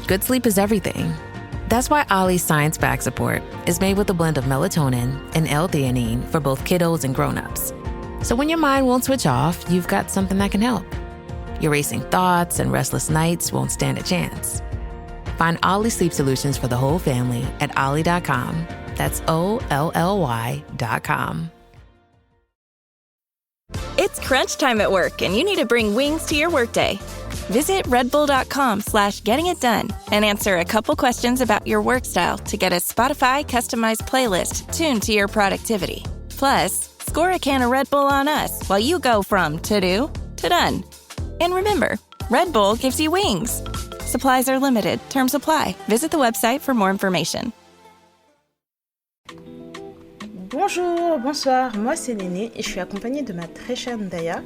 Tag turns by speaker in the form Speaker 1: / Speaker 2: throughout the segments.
Speaker 1: good sleep is everything. That's why Ollie's science-backed support is made with a blend of melatonin and L-theanine for both kiddos and grown-ups. So when your mind won't switch off, you've got something that can help. Your racing thoughts and restless nights won't stand a chance. Find Ollie Sleep Solutions for the whole family at ollie.com. That's OLLY.com.
Speaker 2: It's crunch time at work, and you need to bring wings to your workday. Visit redbull.com/gettingitdone and answer a couple questions about your work style to get a Spotify customized playlist tuned to your productivity. Plus, score a can of Red Bull on us while you go from to-do to done. And remember, Red Bull gives you wings. Supplies are limited. Terms apply. Visit the website for more information.
Speaker 3: Bonjour, bonsoir, moi c'est Néné et je suis accompagnée de ma très chère Ndaya.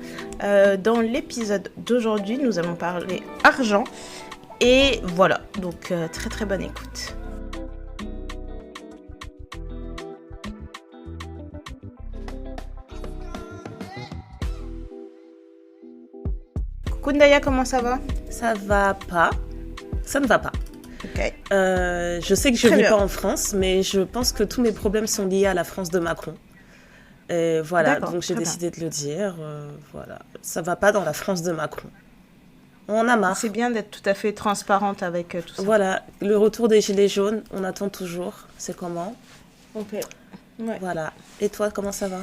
Speaker 3: Dans l'épisode d'aujourd'hui, nous allons parler argent et voilà, donc très très bonne écoute. Coucou Ndaya, comment ça va ?
Speaker 4: Ça va pas. Ça ne va pas.
Speaker 3: Ok.
Speaker 4: Je sais que je ne vis pas en France, mais je pense que tous mes problèmes sont liés à la France de Macron. Et voilà,
Speaker 3: D'accord,
Speaker 4: donc j'ai
Speaker 3: très
Speaker 4: décidé de le dire. Voilà, ça va pas dans la France de Macron. On en a marre.
Speaker 3: C'est bien d'être tout à fait transparente avec tout ça.
Speaker 4: Voilà, le retour des Gilets jaunes, on attend toujours. C'est comment ?
Speaker 3: Ok. Ouais.
Speaker 4: Voilà. Et toi, comment ça va ?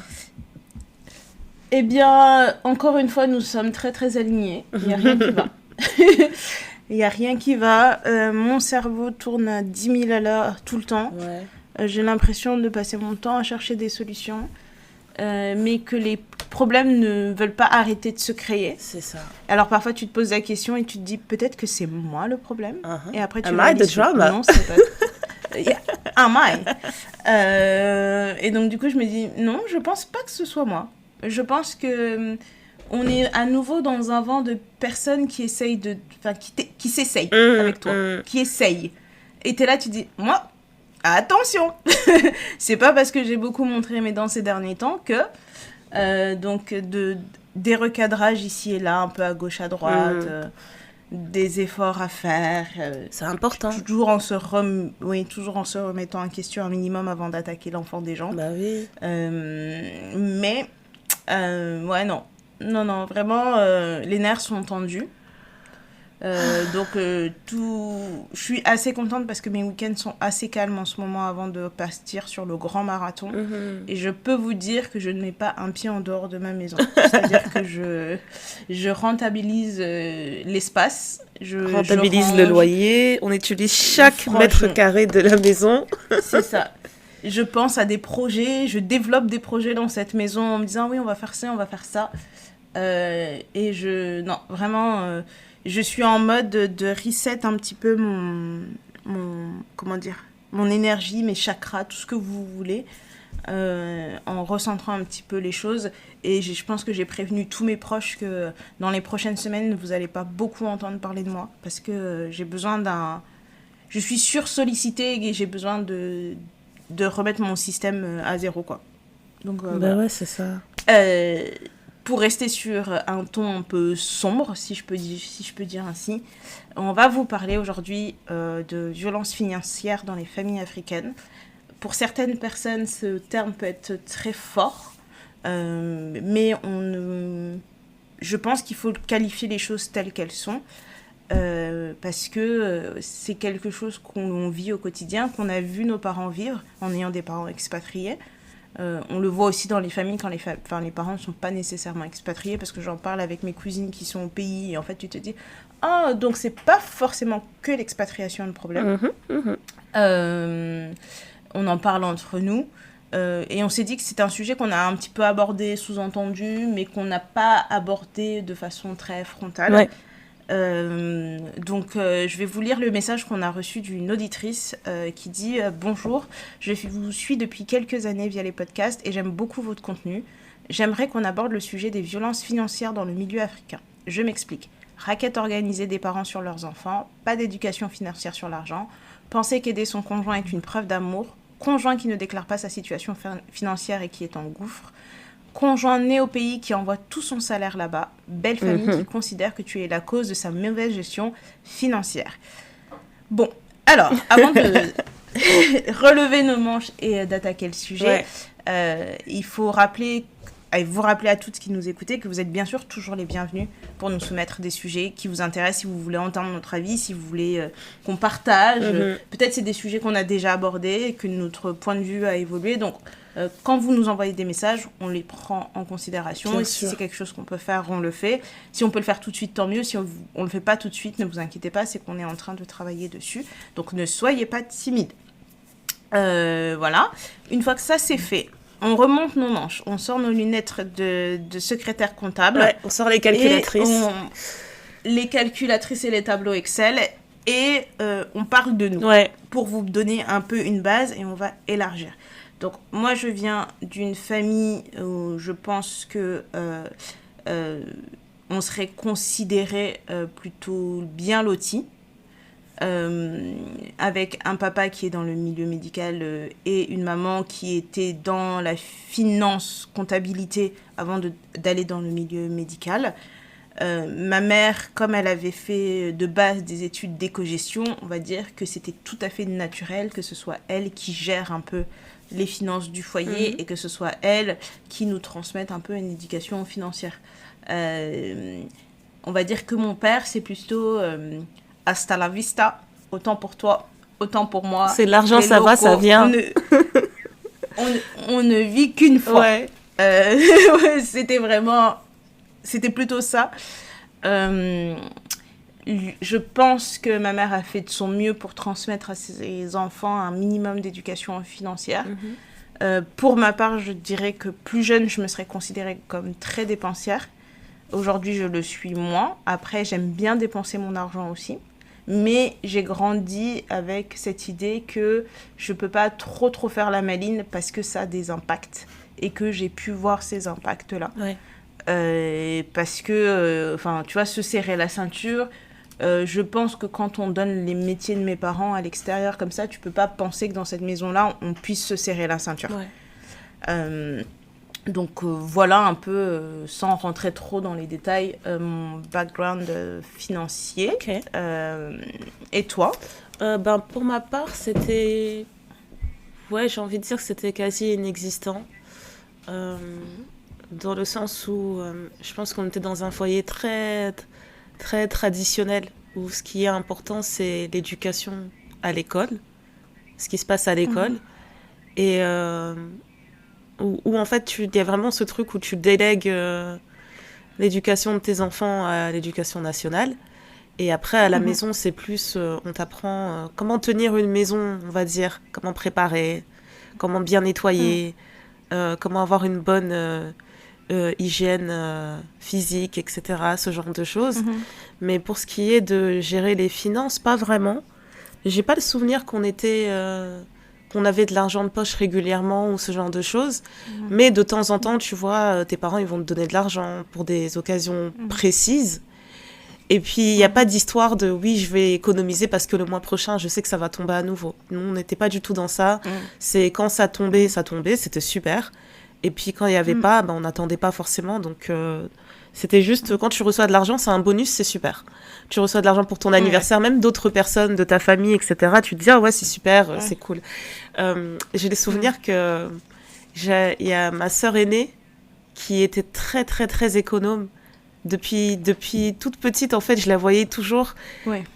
Speaker 3: Eh bien, encore une fois, nous sommes très très alignés. Il n'y a rien qui va. Il n'y a rien qui va. Mon cerveau tourne à 10 000 à l'heure tout le temps.
Speaker 4: Ouais.
Speaker 3: J'ai l'impression de passer mon temps à chercher des solutions, mais que les problèmes ne veulent pas arrêter de se créer.
Speaker 4: C'est ça.
Speaker 3: Alors parfois, tu te poses la question et tu te dis peut-être que c'est moi le problème. Et après, tu
Speaker 4: Am I
Speaker 3: réalises
Speaker 4: the drama?
Speaker 3: non, c'est pas... Yeah. Am I? Et donc, du coup, je me dis non, je pense pas que ce soit moi. Je pense que... on est à nouveau dans un vent de personnes qui essayent de... Enfin, qui s'essayent avec toi. Qui essayent. Et t'es là, tu dis, moi, attention. C'est pas parce que j'ai beaucoup montré mes dents ces derniers temps que... donc, des recadrages ici et là, un peu à gauche, à droite, des efforts à faire.
Speaker 4: C'est important.
Speaker 3: Toujours en se remettant en question un minimum avant d'attaquer l'enfant des gens.
Speaker 4: Bah oui.
Speaker 3: Mais, ouais, non. Non, vraiment, les nerfs sont tendus. Donc, je suis assez contente parce que mes week-ends sont assez calmes en ce moment avant de partir sur le grand marathon. Et je peux vous dire que je ne mets pas un pied en dehors de ma maison. C'est-à-dire que je rentabilise l'espace. Je
Speaker 4: rentabilise le loyer. On utilise chaque mètre carré de la maison.
Speaker 3: C'est ça. Je pense à des projets. Je développe des projets dans cette maison en me disant oui, on va faire ça, on va faire ça. Et non, vraiment, je suis en mode de reset un petit peu mon énergie, mes chakras, tout ce que vous voulez, en recentrant un petit peu les choses. Et je pense que j'ai prévenu tous mes proches que dans les prochaines semaines, vous n'allez pas beaucoup entendre parler de moi parce que j'ai besoin je suis sursollicitée et j'ai besoin de remettre mon système à zéro, quoi. Donc, voilà.
Speaker 4: Ouais, c'est ça.
Speaker 3: Pour rester sur un ton un peu sombre, si je peux dire ainsi, on va vous parler aujourd'hui de violences financières dans les familles africaines. Pour certaines personnes, ce terme peut être très fort, mais je pense qu'il faut qualifier les choses telles qu'elles sont, parce que c'est quelque chose qu'on vit au quotidien, qu'on a vu nos parents vivre en ayant des parents expatriés. On le voit aussi dans les familles quand les parents ne sont pas nécessairement expatriés, parce que j'en parle avec mes cousines qui sont au pays et en fait tu te dis donc c'est pas forcément que l'expatriation le problème. On en parle entre nous et on s'est dit que c'était un sujet qu'on a un petit peu abordé, sous-entendu, mais qu'on n'a pas abordé de façon très frontale.
Speaker 4: Ouais.
Speaker 3: Donc je vais vous lire le message qu'on a reçu d'une auditrice qui dit bonjour, je vous suis depuis quelques années via les podcasts et j'aime beaucoup votre contenu. J'aimerais qu'on aborde le sujet des violences financières dans le milieu africain. Je m'explique. Raquette organisée des parents sur leurs enfants, pas d'éducation financière sur l'argent, penser qu'aider son conjoint est une preuve d'amour, conjoint qui ne déclare pas sa situation financière et qui est en gouffre, conjoint né au pays qui envoie tout son salaire là-bas, belle famille qui considère que tu es la cause de sa mauvaise gestion financière. Bon, alors, avant de relever nos manches et d'attaquer le sujet, il faut vous rappeler à toutes qui nous écoutez que vous êtes bien sûr toujours les bienvenus pour nous soumettre des sujets qui vous intéressent, si vous voulez entendre notre avis, si vous voulez qu'on partage. Peut-être c'est des sujets qu'on a déjà abordés et que notre point de vue a évolué. Donc, quand vous nous envoyez des messages, on les prend en considération.
Speaker 4: Bien
Speaker 3: et
Speaker 4: sûr.
Speaker 3: si c'est quelque chose qu'on peut faire, on le fait. Si on peut le faire tout de suite, tant mieux. Si on ne le fait pas tout de suite, ne vous inquiétez pas, c'est qu'on est en train de travailler dessus. Donc, ne soyez pas timides. Voilà. Une fois que ça, c'est fait, on remonte nos manches. On sort nos lunettes de secrétaire comptable.
Speaker 4: Ouais, on sort les calculatrices.
Speaker 3: Les calculatrices et les tableaux Excel. Et on parle de nous.
Speaker 4: Ouais.
Speaker 3: Pour vous donner un peu une base et on va élargir. Donc, moi, je viens d'une famille où je pense que on serait considéré plutôt bien loti, avec un papa qui est dans le milieu médical et une maman qui était dans la finance, comptabilité, avant d'aller dans le milieu médical. Ma mère, comme elle avait fait de base des études d'éco-gestion, on va dire que c'était tout à fait naturel que ce soit elle qui gère un peu les finances du foyer et que ce soit elle qui nous transmette un peu une éducation financière. On va dire que mon père, c'est plutôt hasta la vista, autant pour toi, autant pour moi.
Speaker 4: C'est l'argent, ça va, ça vient.
Speaker 3: On ne vit qu'une fois.
Speaker 4: Ouais.
Speaker 3: C'était plutôt ça. Je pense que ma mère a fait de son mieux pour transmettre à ses enfants un minimum d'éducation financière. Pour ma part, je dirais que plus jeune, je me serais considérée comme très dépensière. Aujourd'hui, je le suis moins. Après, j'aime bien dépenser mon argent aussi. Mais j'ai grandi avec cette idée que je ne peux pas trop faire la maline parce que ça a des impacts. Et que j'ai pu voir ces impacts-là.
Speaker 4: Ouais.
Speaker 3: Parce que, tu vois, se serrer la ceinture, je pense que quand on donne les métiers de mes parents à l'extérieur comme ça, tu peux pas penser que dans cette maison-là, on puisse se serrer la ceinture.
Speaker 4: Ouais.
Speaker 3: Donc voilà un peu, sans rentrer trop dans les détails, mon background financier.
Speaker 4: Ok.
Speaker 3: Et toi ?
Speaker 4: Pour ma part, c'était... Ouais, j'ai envie de dire que c'était quasi inexistant. Dans le sens où je pense qu'on était dans un foyer très, très traditionnel, où ce qui est important, c'est l'éducation à l'école, ce qui se passe à l'école. Et où en fait, il y a vraiment ce truc où tu délègues l'éducation de tes enfants à l'éducation nationale. Et après, à la maison, c'est plus, on t'apprend comment tenir une maison, on va dire, comment préparer, comment bien nettoyer, comment avoir une bonne hygiène physique, etc., ce genre de choses. Mais pour ce qui est de gérer les finances, pas vraiment. J'ai pas le souvenir qu'on avait de l'argent de poche régulièrement ou ce genre de choses. Mais de temps en temps, tu vois, tes parents, ils vont te donner de l'argent pour des occasions précises. Et puis, il n'y a pas d'histoire de « oui, je vais économiser parce que le mois prochain, je sais que ça va tomber à nouveau ». Nous, on n'était pas du tout dans ça. C'est quand ça tombait, c'était super. Et puis, quand il n'y avait pas, on n'attendait pas forcément. Donc, c'était juste, quand tu reçois de l'argent, c'est un bonus, c'est super. Tu reçois de l'argent pour ton anniversaire, même d'autres personnes de ta famille, etc. Tu te dis « ah ouais, c'est super, c'est cool ». J'ai des souvenirs que il y a ma sœur aînée qui était très, très, très économe. Depuis toute petite, en fait, je la voyais toujours,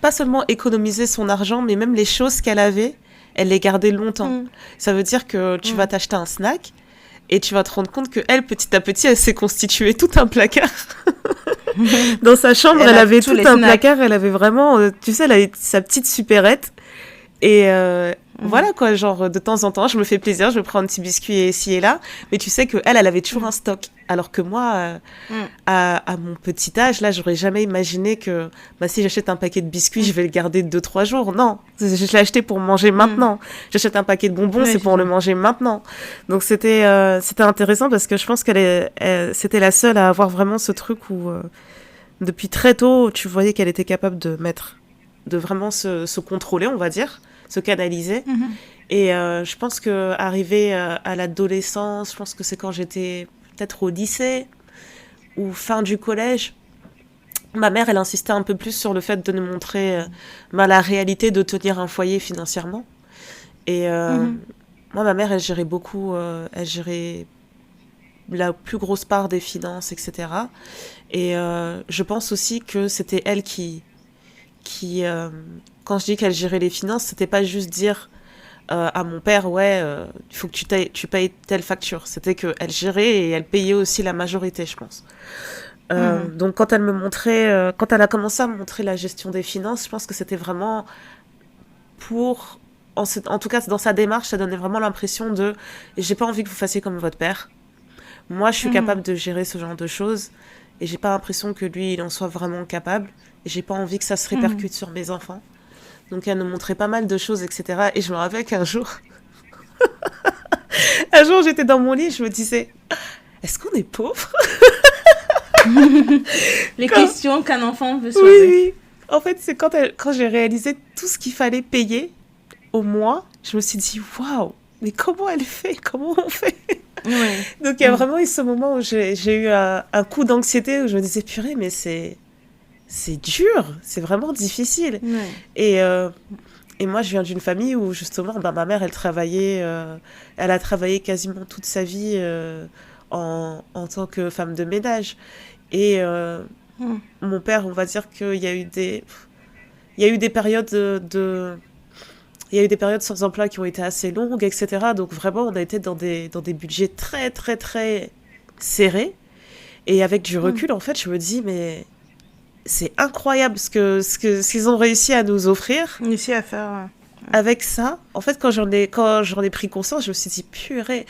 Speaker 4: pas seulement économiser son argent, mais même les choses qu'elle avait, elle les gardait longtemps. Ça veut dire que tu vas t'acheter un snack et tu vas te rendre compte qu'elle, petit à petit, elle s'est constituée tout un placard. Dans sa chambre, elle avait tout un placard, elle avait vraiment, tu sais, elle avait sa petite supérette. Et voilà quoi, genre de temps en temps, je me fais plaisir, je me prends un petit biscuit ici et là, mais tu sais qu'elle avait toujours un stock. Alors que moi, à mon petit âge, là, j'aurais jamais imaginé que si j'achète un paquet de biscuits, je vais le garder 2-3 jours. Non, je l'ai acheté pour manger maintenant. J'achète un paquet de bonbons, c'est pour le manger maintenant. Donc c'était intéressant parce que je pense c'était la seule à avoir vraiment ce truc où, depuis très tôt, tu voyais qu'elle était capable de vraiment se contrôler, on va dire, se canaliser. Et je pense qu'arriver à l'adolescence, je pense que c'est quand j'étais peut-être au lycée ou fin du collège, ma mère, elle insistait un peu plus sur le fait de nous montrer la réalité de tenir un foyer financièrement. Et moi, ma mère, elle gérait beaucoup, elle gérait la plus grosse part des finances, etc. Et je pense aussi que c'était elle qui quand je dis qu'elle gérait les finances, c'était pas juste dire à mon père, il faut que tu payes telle facture. C'était qu'elle gérait et elle payait aussi la majorité, je pense. Donc quand elle quand elle a commencé à me montrer la gestion des finances, je pense que c'était vraiment en tout cas dans sa démarche, ça donnait vraiment l'impression de j'ai pas envie que vous fassiez comme votre père. Moi, je suis capable de gérer ce genre de choses et j'ai pas l'impression que lui, il en soit vraiment capable. Et j'ai pas envie que ça se répercute sur mes enfants. Donc elle nous montrait pas mal de choses, etc. Et je me rappelle qu'un jour, j'étais dans mon lit, je me disais, est-ce qu'on est pauvre?
Speaker 3: Les questions qu'un enfant veut se poser.
Speaker 4: Oui. En fait, c'est quand j'ai réalisé tout ce qu'il fallait payer au mois, je me suis dit, waouh, mais comment elle fait? Comment on fait?
Speaker 3: Ouais.
Speaker 4: Donc il y a vraiment eu ce moment où j'ai eu un coup d'anxiété où je me disais, purée, mais c'est dur, c'est vraiment difficile. Ouais. Et moi, je viens d'une famille où, justement, ma mère, elle a travaillé quasiment toute sa vie en tant que femme de ménage. Et mon père, on va dire qu'il y a eu des périodes il y a eu des périodes sans emploi qui ont été assez longues, etc. Donc vraiment, on a été dans des budgets très, très, très serrés. Et avec du recul, en fait, je me dis, mais c'est incroyable ce qu'ils ont réussi à nous offrir.
Speaker 3: Réussi à faire, ouais.
Speaker 4: Avec ça, en fait, quand j'en ai pris conscience, je me suis dit, purée,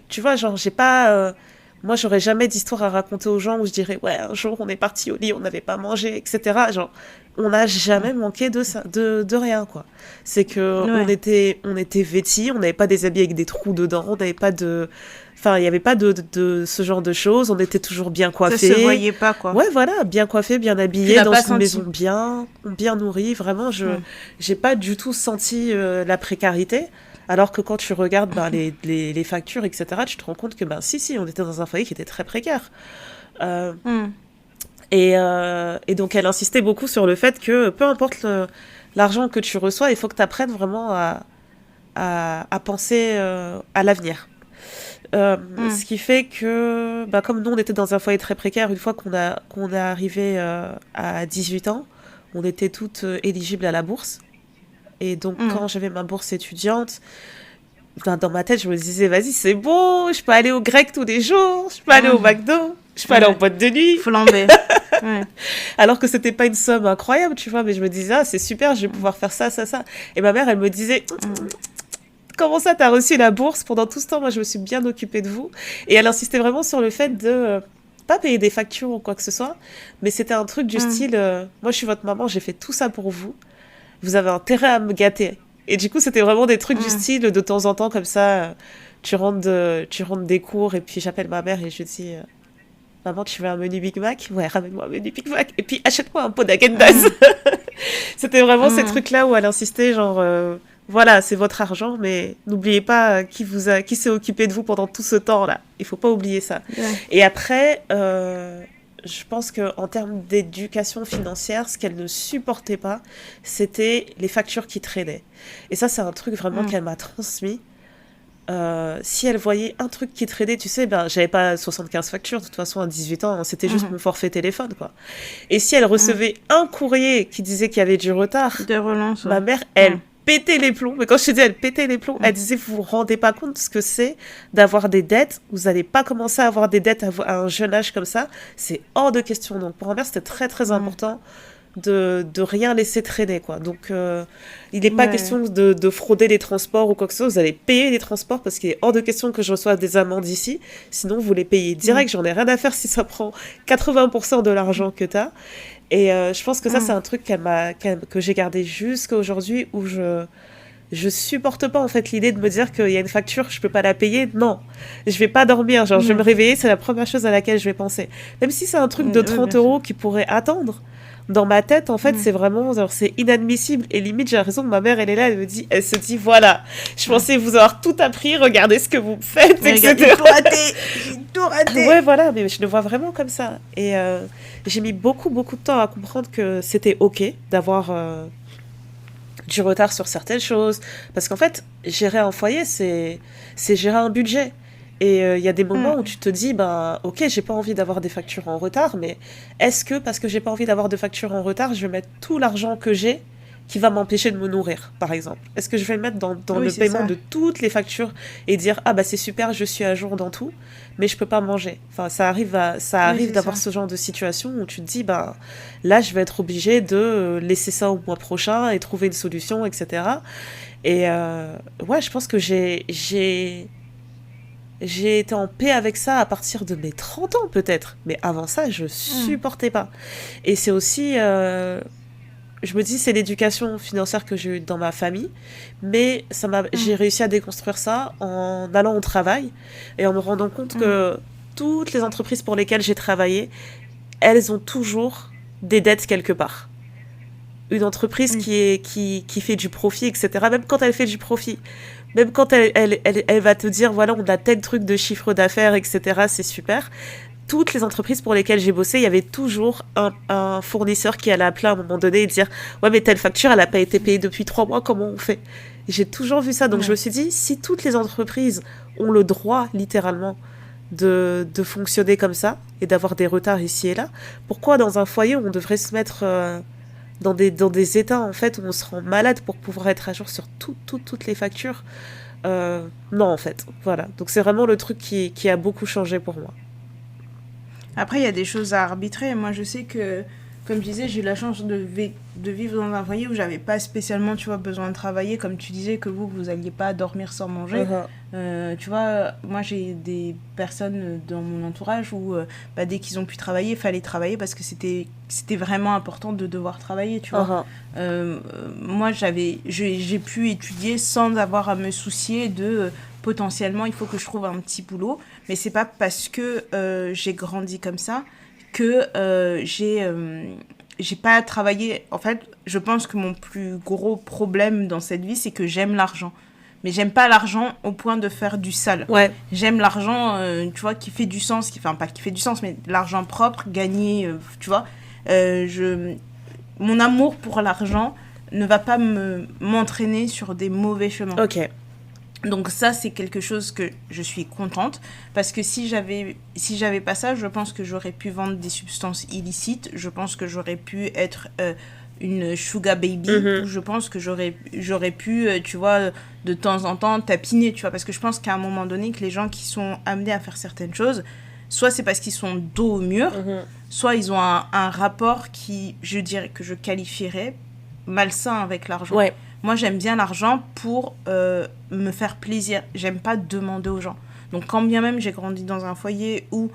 Speaker 4: tu vois, genre, j'ai pas... moi, j'aurais jamais d'histoire à raconter aux gens où je dirais, ouais, un jour, on est parti au lit, on n'avait pas mangé, etc. Genre, on n'a jamais manqué de ça, de rien, quoi. C'est que on était vêtis, on n'avait pas des habits avec des trous dedans, on n'avait pas de... Enfin, il n'y avait pas de ce genre de choses. On était toujours bien coiffés.
Speaker 3: Ça se voyait pas, quoi.
Speaker 4: Ouais, voilà, bien coiffés, bien habillés, dans une maison bien nourrie. Vraiment, j'ai pas du tout senti la précarité. Alors que quand tu regardes les factures, etc., tu te rends compte que, si, on était dans un foyer qui était très précaire. Et donc, elle insistait beaucoup sur le fait que, peu importe l'argent que tu reçois, il faut que tu apprennes vraiment à penser à l'avenir. Ce qui fait que, comme nous, on était dans un foyer très précaire, une fois qu'on est arrivé à 18 ans, on était toutes éligibles à la bourse. Et donc, quand j'avais ma bourse étudiante, dans ma tête, je me disais, vas-y, c'est bon, je peux aller au grec tous les jours, je peux aller au McDo, je peux aller en boîte de nuit.
Speaker 3: Flambé.
Speaker 4: Alors que c'était pas une somme incroyable, tu vois, mais je me disais, c'est super, je vais pouvoir faire ça. Et ma mère, elle me disait... Comment ça, t'as reçu la bourse? Pendant tout ce temps, moi, je me suis bien occupée de vous. Et elle insistait vraiment sur le fait de pas payer des factures ou quoi que ce soit, mais c'était un truc du style, moi, je suis votre maman, j'ai fait tout ça pour vous. Vous avez intérêt à me gâter. Et du coup, c'était vraiment des trucs du style, de temps en temps, comme ça, tu rentres des cours, et puis j'appelle ma mère et je dis... Maman, tu veux un menu Big Mac? Ouais, ramène-moi un menu Big Mac. Et puis, achète-moi un pot d'Agendas. C'était vraiment ces trucs-là où elle insistait, genre... voilà, c'est votre argent, mais n'oubliez pas qui s'est occupé de vous pendant tout ce temps-là. Il faut pas oublier ça. Ouais. Et après, je pense qu'en termes d'éducation financière, ce qu'elle ne supportait pas, c'était les factures qui traînaient. Et ça, c'est un truc vraiment qu'elle m'a transmis. Si elle voyait un truc qui traînait, tu sais, j'avais pas 75 factures, de toute façon, à 18 ans, c'était juste mon forfait téléphone, quoi. Et si elle recevait un courrier qui disait qu'il y avait du retard,
Speaker 3: de relance,
Speaker 4: ma mère, elle pétait les plombs. Mais quand je te dis elle pétait les plombs, elle disait, vous vous rendez pas compte de ce que c'est d'avoir des dettes. Vous n'allez pas commencer à avoir des dettes à un jeune âge comme ça. C'est hors de question. Donc pour ma mère, c'était très très important de rien laisser traîner, quoi. Donc il n'est pas question de frauder les transports ou quoi que ce soit. Vous allez payer les transports parce qu'il est hors de question que je reçoive des amendes ici. Sinon vous les payez direct. J'en ai rien à faire si ça prend 80% de l'argent que tu as. Et je pense que ça, c'est un truc que j'ai gardé jusqu'à aujourd'hui, où je supporte pas, en fait, l'idée de me dire qu'il y a une facture, je peux pas la payer. Non, je vais pas dormir. Genre, je vais me réveiller, c'est la première chose à laquelle je vais penser. Même si c'est un truc de 30 € qui pourrait attendre, dans ma tête, en fait, c'est vraiment, genre, c'est inadmissible. Et limite, j'ai l'impression que ma mère, elle est là, elle se dit, voilà, je pensais vous avoir tout appris, regardez ce que vous me faites, etc.
Speaker 3: J'ai tout raté.
Speaker 4: Ouais, voilà, mais je le vois vraiment comme ça. Et j'ai mis beaucoup, beaucoup de temps à comprendre que c'était OK d'avoir du retard sur certaines choses. Parce qu'en fait, gérer un foyer, c'est gérer un budget. Et il y a des moments où tu te dis, bah, OK, j'ai pas envie d'avoir des factures en retard, mais est-ce que parce que j'ai pas envie d'avoir de factures en retard, je vais mettre tout l'argent que j'ai qui va m'empêcher de me nourrir, par exemple? Est-ce que je vais le mettre dans
Speaker 3: Oui,
Speaker 4: le
Speaker 3: c'est
Speaker 4: paiement
Speaker 3: ça.
Speaker 4: de toutes les factures et dire, ah bah c'est super, je suis à jour dans tout, mais je peux pas manger. Enfin, ça arrive
Speaker 3: c'est
Speaker 4: d'avoir
Speaker 3: ça.
Speaker 4: ce genre de situation où tu te dis, bah là, je vais être obligée de laisser ça au mois prochain et trouver une solution, etc. Et ouais, je pense que j'ai été en paix avec ça à partir de mes 30 ans, peut-être. Mais avant ça, je supportais pas. Et c'est aussi... je me dis, c'est l'éducation financière que j'ai eue dans ma famille. Mais j'ai réussi à déconstruire ça en allant au travail et en me rendant compte que toutes les entreprises pour lesquelles j'ai travaillé, elles ont toujours des dettes quelque part. Une entreprise qui fait du profit, etc. Même quand elle fait du profit, même quand elle va te dire, voilà, on a tel truc de chiffre d'affaires, etc., c'est super. Toutes les entreprises pour lesquelles j'ai bossé, il y avait toujours un fournisseur qui allait appeler à un moment donné et dire, ouais, mais telle facture, elle n'a pas été payée depuis 3 mois, comment on fait? J'ai toujours vu ça. Donc je me suis dit, si toutes les entreprises ont le droit, littéralement, de fonctionner comme ça et d'avoir des retards ici et là, pourquoi dans un foyer on devrait se mettre dans des états en fait où on se rend malade pour pouvoir être à jour sur toutes les factures? Non, en fait, voilà. Donc c'est vraiment le truc qui a beaucoup changé pour moi.
Speaker 3: Après, il y a des choses à arbitrer. Moi, je sais que, comme je disais, j'ai eu la chance de vivre dans un foyer où j'avais pas spécialement, tu vois, besoin de travailler. Comme tu disais que vous alliez pas dormir sans manger. Tu vois, moi, j'ai des personnes dans mon entourage où, dès qu'ils ont pu travailler, il fallait travailler parce que c'était vraiment important de devoir travailler, tu vois. Moi, j'ai pu étudier sans avoir à me soucier de... potentiellement, il faut que je trouve un petit boulot. Mais c'est pas parce que j'ai grandi comme ça que j'ai pas travaillé. En fait, je pense que mon plus gros problème dans cette vie, c'est que j'aime l'argent. Mais j'aime pas l'argent au point de faire du sale.
Speaker 4: Ouais.
Speaker 3: J'aime l'argent, tu vois, qui fait du sens. Enfin, pas qui fait du sens, mais l'argent propre, gagné, tu vois. Mon amour pour l'argent ne va pas m'entraîner sur des mauvais chemins.
Speaker 4: Ok.
Speaker 3: Donc ça, c'est quelque chose que je suis contente, parce que si j'avais pas ça, je pense que j'aurais pu vendre des substances illicites, je pense que j'aurais pu être une sugar baby, ou je pense que j'aurais pu, tu vois, de temps en temps tapiner, tu vois, parce que je pense qu'à un moment donné, que les gens qui sont amenés à faire certaines choses, soit c'est parce qu'ils sont dos au mur, soit ils ont un rapport qui, je dirais, que je qualifierais malsain avec l'argent.
Speaker 4: Ouais.
Speaker 3: Moi, j'aime bien l'argent pour me faire plaisir. J'aime pas demander aux gens. Donc, quand bien même j'ai grandi dans un foyer où,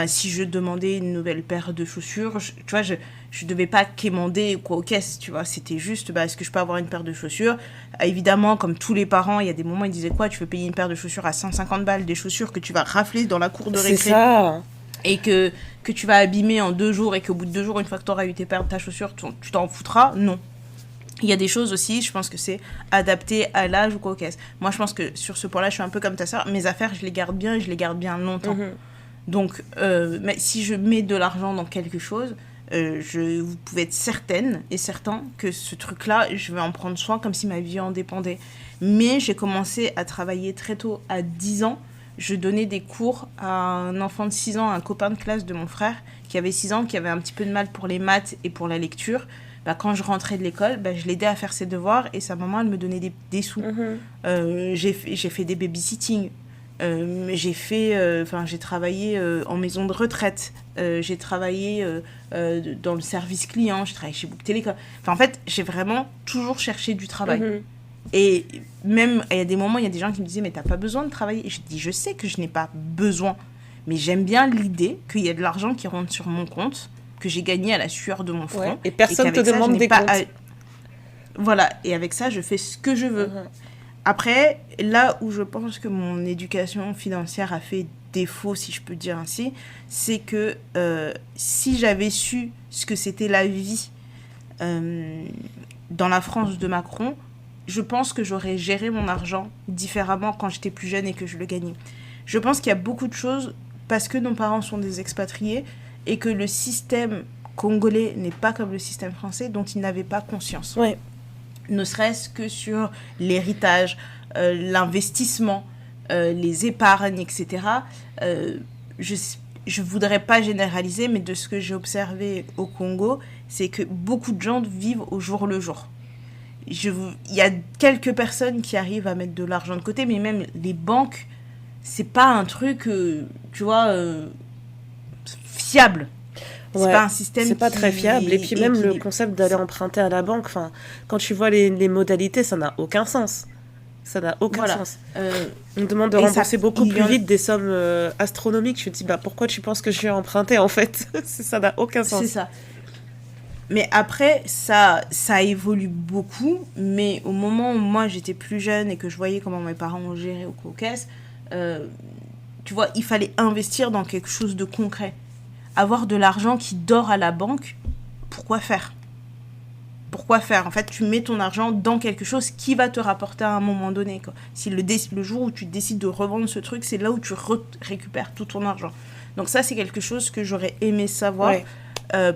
Speaker 3: si je demandais une nouvelle paire de chaussures, tu vois, je devais pas quémander quoi aux caisses, tu vois. C'était juste, est-ce que je peux avoir une paire de chaussures? Évidemment, comme tous les parents, il y a des moments, ils disaient quoi? Tu veux payer une paire de chaussures à 150 balles, des chaussures que tu vas rafler dans la cour de récré.
Speaker 4: C'est ça.
Speaker 3: Et que tu vas abîmer en 2 jours et qu'au bout de 2 jours, une fois que tu auras eu ta chaussure, tu t'en foutras? Non. Il y a des choses aussi, je pense que c'est adapté à l'âge ou quoi aux caisses. Moi, je pense que sur ce point-là, je suis un peu comme ta sœur. Mes affaires, je les garde bien et je les garde bien longtemps. Donc, mais si je mets de l'argent dans quelque chose, vous pouvez être certaine et certain que ce truc-là, je vais en prendre soin comme si ma vie en dépendait. Mais j'ai commencé à travailler très tôt, à 10 ans. Je donnais des cours à un enfant de 6 ans, un copain de classe de mon frère, qui avait 6 ans, qui avait un petit peu de mal pour les maths et pour la lecture. Quand je rentrais de l'école, je l'aidais à faire ses devoirs et sa maman, elle me donnait des sous. J'ai fait des babysitting. J'ai travaillé en maison de retraite. J'ai travaillé dans le service client. J'ai travaillé chez Book Télécom. Enfin, en fait, j'ai vraiment toujours cherché du travail. Et même, il y a des moments, il y a des gens qui me disaient « Mais t'as pas besoin de travailler ?» Et je dis « Je sais que je n'ai pas besoin. Mais j'aime bien l'idée qu'il y a de l'argent qui rentre sur mon compte, que j'ai gagné à la sueur de mon front.
Speaker 4: Ouais. Et personne ne te demande des comptes.
Speaker 3: Voilà, et avec ça, je fais ce que je veux. Après, là où je pense que mon éducation financière a fait défaut, si je peux dire ainsi, c'est que si j'avais su ce que c'était la vie dans la France de Macron, je pense que j'aurais géré mon argent différemment quand j'étais plus jeune et que je le gagnais. Je pense qu'il y a beaucoup de choses, parce que nos parents sont des expatriés et que le système congolais n'est pas comme le système français, dont ils n'avaient pas conscience.
Speaker 4: Ouais.
Speaker 3: Ne serait-ce que sur l'héritage, l'investissement, les épargnes, etc. Je voudrais pas généraliser, mais de ce que j'ai observé au Congo, c'est que beaucoup de gens vivent au jour le jour. Il y a quelques personnes qui arrivent à mettre de l'argent de côté, mais même les banques, c'est pas un truc, tu vois, fiable. C'est pas un système
Speaker 4: c'est pas très fiable. Et puis même le concept d'aller emprunter à la banque, quand tu vois les modalités, ça n'a aucun sens. Ça n'a aucun sens. On demande de rembourser beaucoup plus vite des sommes astronomiques. Je te dis, pourquoi tu penses que je vais emprunter, en fait? Ça n'a aucun sens.
Speaker 3: C'est ça. Mais après, ça évolue beaucoup. Mais au moment où moi, j'étais plus jeune et que je voyais comment mes parents ont géré au Caucase, tu vois, il fallait investir dans quelque chose de concret. Avoir de l'argent qui dort à la banque, pourquoi faire ? En fait, tu mets ton argent dans quelque chose qui va te rapporter à un moment donné, quoi. Si le jour où tu décides de revendre ce truc, c'est là où tu récupères tout ton argent. Donc ça, c'est quelque chose que j'aurais aimé savoir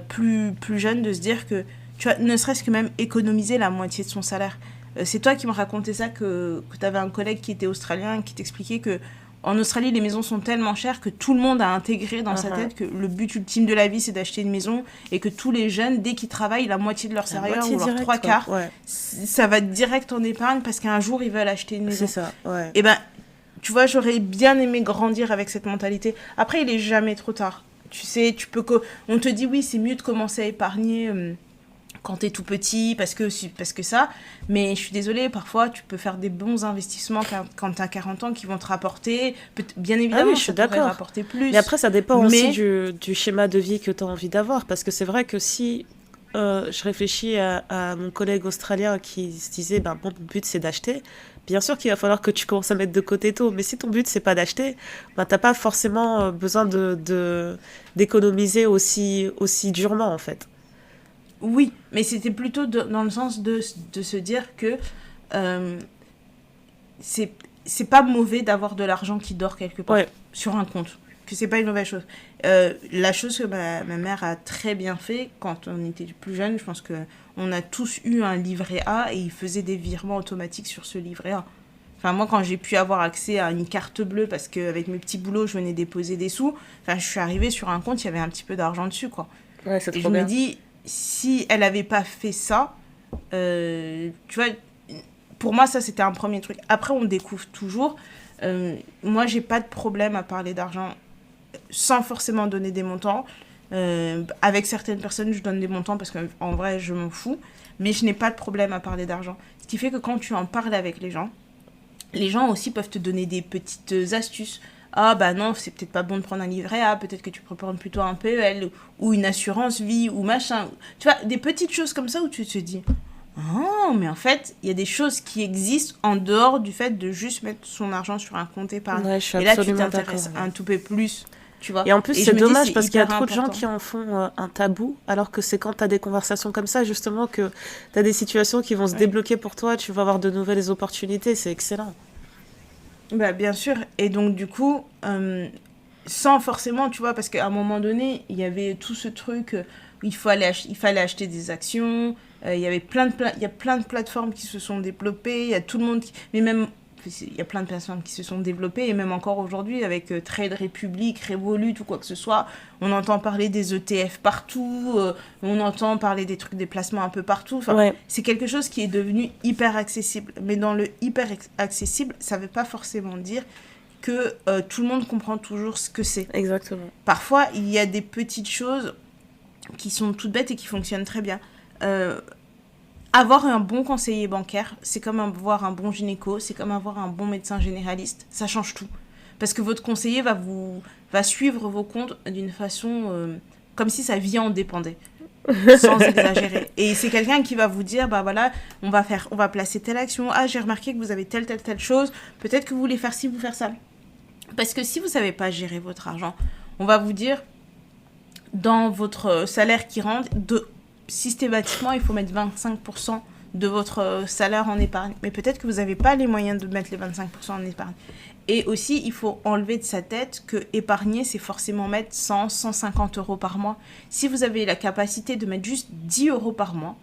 Speaker 3: plus jeune, de se dire que, tu vois, ne serait-ce que même économiser la moitié de son salaire. C'est toi qui me racontais ça, que tu avais un collègue qui était australien et qui t'expliquait que en Australie, les maisons sont tellement chères que tout le monde a intégré dans sa tête que le but ultime de la vie, c'est d'acheter une maison, et que tous les jeunes, dès qu'ils travaillent, la moitié de leur salaire ou leurs 3/4, ça va direct en épargne parce qu'un jour, ils veulent acheter une maison.
Speaker 4: C'est ça, ouais.
Speaker 3: Et tu vois, j'aurais bien aimé grandir avec cette mentalité. Après, il est jamais trop tard. Tu sais, on te dit, oui, c'est mieux de commencer à épargner quand t'es tout petit, parce que ça, mais je suis désolée, parfois tu peux faire des bons investissements quand t'as 40 ans qui vont te rapporter, bien évidemment,
Speaker 4: je suis d'accord.
Speaker 3: Rapporter plus.
Speaker 4: Mais après, ça dépend aussi du schéma de vie que t'as envie d'avoir, parce que c'est vrai que si je réfléchis à mon collègue australien qui se disait, mon but c'est d'acheter, bien sûr qu'il va falloir que tu commences à mettre de côté tôt, mais si ton but c'est pas d'acheter, t'as pas forcément besoin d'économiser aussi durement, en fait.
Speaker 3: Oui, mais c'était plutôt dans le sens de se dire que c'est pas mauvais d'avoir de l'argent qui dort quelque part sur un compte, que c'est pas une mauvaise chose. La chose que ma mère a très bien fait quand on était plus jeune, je pense qu'on a tous eu un livret A et il faisait des virements automatiques sur ce livret A. Enfin, moi, quand j'ai pu avoir accès à une carte bleue, parce qu'avec mes petits boulots, je venais déposer des sous, je suis arrivée sur un compte, il y avait un petit peu d'argent dessus, quoi.
Speaker 4: Ouais, c'est trop
Speaker 3: et je
Speaker 4: bien.
Speaker 3: me dis, si elle avait pas fait ça, tu vois, pour moi, ça, c'était un premier truc. Après, on découvre toujours. Moi, j'ai pas de problème à parler d'argent sans forcément donner des montants. Avec certaines personnes, je donne des montants parce qu'en vrai, je m'en fous. Mais je n'ai pas de problème à parler d'argent. Ce qui fait que quand tu en parles avec les gens aussi peuvent te donner des petites astuces. Ah non, c'est peut-être pas bon de prendre un livret A, peut-être que tu peux prendre plutôt un PEL ou une assurance vie ou machin. Tu vois, des petites choses comme ça où tu te dis, oh, mais en fait, il y a des choses qui existent en dehors du fait de juste mettre son argent sur un compte épargne.
Speaker 4: Ouais, je suis
Speaker 3: et là, tu
Speaker 4: absolument
Speaker 3: t'intéresses
Speaker 4: d'accord,
Speaker 3: un tout peu plus, tu vois.
Speaker 4: Et en plus, c'est dommage parce qu'il y a trop de gens
Speaker 3: important.
Speaker 4: qui en font un tabou, alors que c'est quand tu as des conversations comme ça, justement, que tu as des situations qui vont se débloquer pour toi, tu vas avoir de nouvelles opportunités, c'est excellent.
Speaker 3: Bien sûr. Et donc, du coup, sans forcément, tu vois, parce qu'à un moment donné, il y avait tout ce truc où il fallait acheter des actions. Il y avait plein de plateformes qui se sont développées. Il y a tout le monde mais même, il y a plein de plateformes qui se sont développées. Et même encore aujourd'hui, avec Trade Republic, Revolut ou quoi que ce soit, on entend parler des ETF partout. On entend parler des trucs, des placements un peu partout. Enfin, c'est quelque chose qui est devenu hyper accessible. Mais dans le hyper accessible, ça ne veut pas forcément dire que tout le monde comprend toujours ce que c'est.
Speaker 4: Exactement.
Speaker 3: Parfois, il y a des petites choses qui sont toutes bêtes et qui fonctionnent très bien. Avoir un bon conseiller bancaire, c'est comme avoir un bon gynéco, c'est comme avoir un bon médecin généraliste. Ça change tout. Parce que votre conseiller va suivre vos comptes d'une façon comme si sa vie en dépendait. Sans exagérer. Et c'est quelqu'un qui va vous dire, voilà, on va placer telle action. Ah, j'ai remarqué que vous avez telle chose. Peut-être que vous voulez faire ci, vous faire ça. Parce que si vous ne savez pas gérer votre argent, on va vous dire, dans votre salaire qui rentre, systématiquement, il faut mettre 25% de votre salaire en épargne. Mais peut-être que vous n'avez pas les moyens de mettre les 25% en épargne. Et aussi, il faut enlever de sa tête que épargner, c'est forcément mettre 100, 150 euros par mois. Si vous avez la capacité de mettre juste 10 euros par mois,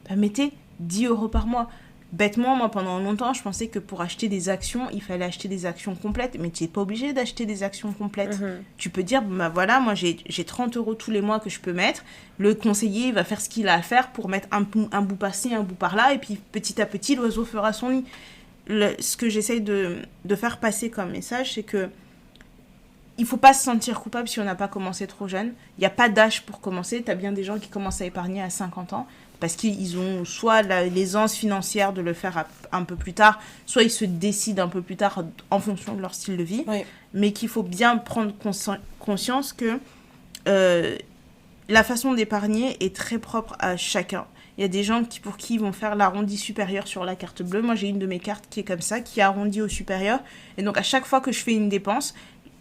Speaker 3: bah mettez 10 euros par mois. Bêtement, moi, pendant longtemps, je pensais que pour acheter des actions, il fallait acheter des actions complètes. Mais tu n'es pas obligé d'acheter des actions complètes. Tu peux dire, bah voilà, moi, j'ai 30 euros tous les mois que je peux mettre. Le conseiller, il va faire ce qu'il a à faire pour mettre un bout par-ci, un bout par-là. Et puis, petit à petit, l'oiseau fera son nid. Ce que j'essaye de faire passer comme message, c'est que il ne faut pas se sentir coupable si on n'a pas commencé trop jeune. Il n'y a pas d'âge pour commencer. Tu as bien des gens qui commencent à épargner à 50 ans. Parce qu'ils ont soit l'aisance financière de le faire un peu plus tard, soit ils se décident un peu plus tard en fonction de leur style de vie. Oui. Mais qu'il faut bien prendre conscience que la façon d'épargner est très propre à chacun. Il y a des gens pour qui ils vont faire l'arrondi supérieur sur la carte bleue. Moi, j'ai une de mes cartes qui est comme ça, qui est arrondie au supérieur. Et donc, à chaque fois que je fais une dépense,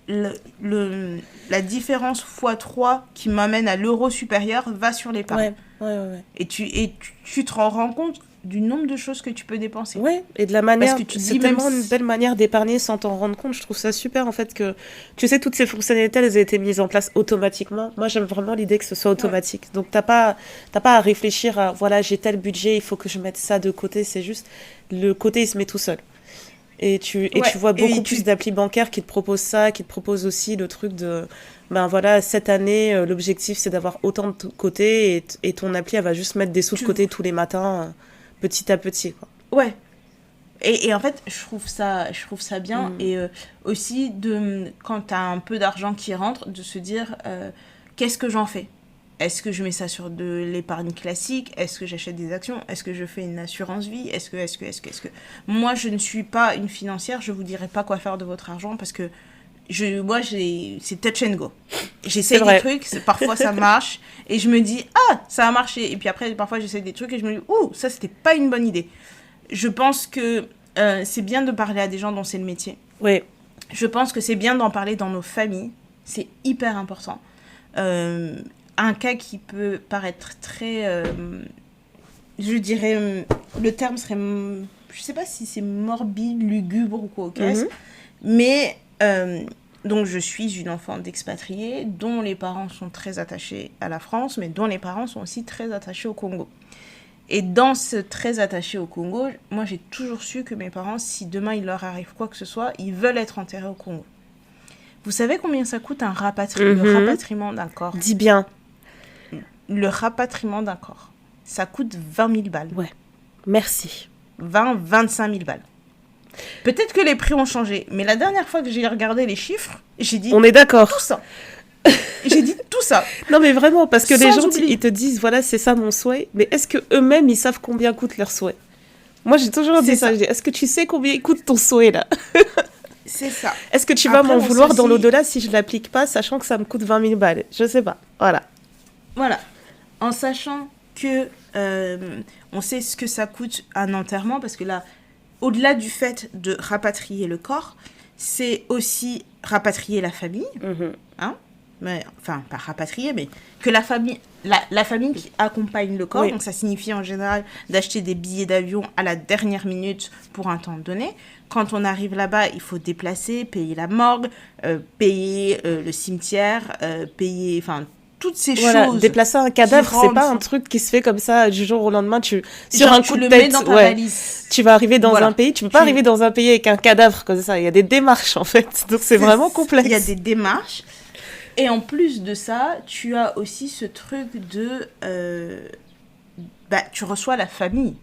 Speaker 3: la différence x3 qui m'amène à l'euro supérieur va sur l'épargne. Ouais. Et tu te rends compte du nombre de choses que tu peux dépenser.
Speaker 4: Ouais, et de la manière, c'est tellement une belle manière d'épargner sans t'en rendre compte. Je trouve ça super, en fait, que, tu sais, toutes ces fonctionnalités, elles ont été mises en place automatiquement. Moi, j'aime vraiment l'idée que ce soit automatique. Ouais. Donc, t'as pas à réfléchir à, voilà, j'ai tel budget, il faut que je mette ça de côté. C'est juste, le côté, il se met tout seul. Et tu vois beaucoup plus d'applis bancaires qui te proposent ça, qui te proposent aussi le truc de, ben voilà, cette année, l'objectif, c'est d'avoir autant de côté, et ton appli, elle va juste mettre des sous de côté tous les matins, petit à petit, quoi.
Speaker 3: Ouais. Et en fait, je trouve ça bien. Et aussi, quand tu as un peu d'argent qui rentre, de se dire, qu'est-ce que j'en fais ? Est-ce que je mets ça sur de l'épargne classique ? Est-ce que j'achète des actions ? Est-ce que je fais une assurance vie ? Est-ce que... Moi, je ne suis pas une financière. Je ne vous dirai pas quoi faire de votre argent parce que c'est touch and go. J'essaie des trucs, parfois ça marche. Et je me dis, ça a marché. Et puis après, parfois, j'essaie des trucs et je me dis, ça, c'était pas une bonne idée. Je pense que c'est bien de parler à des gens dont c'est le métier.
Speaker 4: Oui.
Speaker 3: Je pense que c'est bien d'en parler dans nos familles. C'est hyper important. Un cas qui peut paraître très, je dirais, le terme serait, je sais pas si c'est morbide, lugubre ou quoi au caisse, mais donc je suis une enfant d'expatriés dont les parents sont très attachés à la France, mais dont les parents sont aussi très attachés au Congo. Et dans ce très attaché au Congo, moi j'ai toujours su que mes parents, si demain il leur arrive quoi que ce soit, ils veulent être enterrés au Congo. Vous savez combien ça coûte le rapatriement d'un corps ?
Speaker 4: Dis bien.
Speaker 3: Le rapatriement d'un corps, ça coûte 20 000 balles.
Speaker 4: Ouais, merci.
Speaker 3: 25 000 balles. Peut-être que les prix ont changé, mais la dernière fois que j'ai regardé les chiffres, j'ai dit...
Speaker 4: On est d'accord.
Speaker 3: Tout ça. J'ai dit tout ça.
Speaker 4: Non, mais vraiment, parce que les gens, ils te disent, voilà, c'est ça mon souhait, mais est-ce qu'eux-mêmes, ils savent combien coûte leur souhait ? Moi, j'ai toujours dit ça. Est-ce que tu sais combien coûte ton souhait, là ?
Speaker 3: C'est ça.
Speaker 4: Est-ce que tu vas m'en vouloir dans l'au-delà si je ne l'applique pas, sachant que ça me coûte 20 000 balles ? Je sais pas. Voilà.
Speaker 3: En sachant que on sait ce que ça coûte un enterrement, parce que là, au-delà du fait de rapatrier le corps, c'est aussi rapatrier la famille, mais, enfin, pas rapatrier, mais que la famille qui accompagne le corps, donc ça signifie en général d'acheter des billets d'avion à la dernière minute pour un temps donné. Quand on arrive là-bas, il faut déplacer, payer la morgue, payer le cimetière, payer... Enfin, toutes ces choses.
Speaker 4: Déplacer un cadavre, c'est pas un truc qui se fait comme ça du jour au lendemain. Sur un coup de
Speaker 3: le
Speaker 4: tête,
Speaker 3: mets dans ta valise.
Speaker 4: Tu vas arriver dans un pays, tu peux pas arriver dans un pays avec un cadavre comme ça. Il y a des démarches en fait, donc c'est vraiment complexe.
Speaker 3: Il y a des démarches. Et en plus de ça, tu as aussi ce truc de, tu reçois la famille.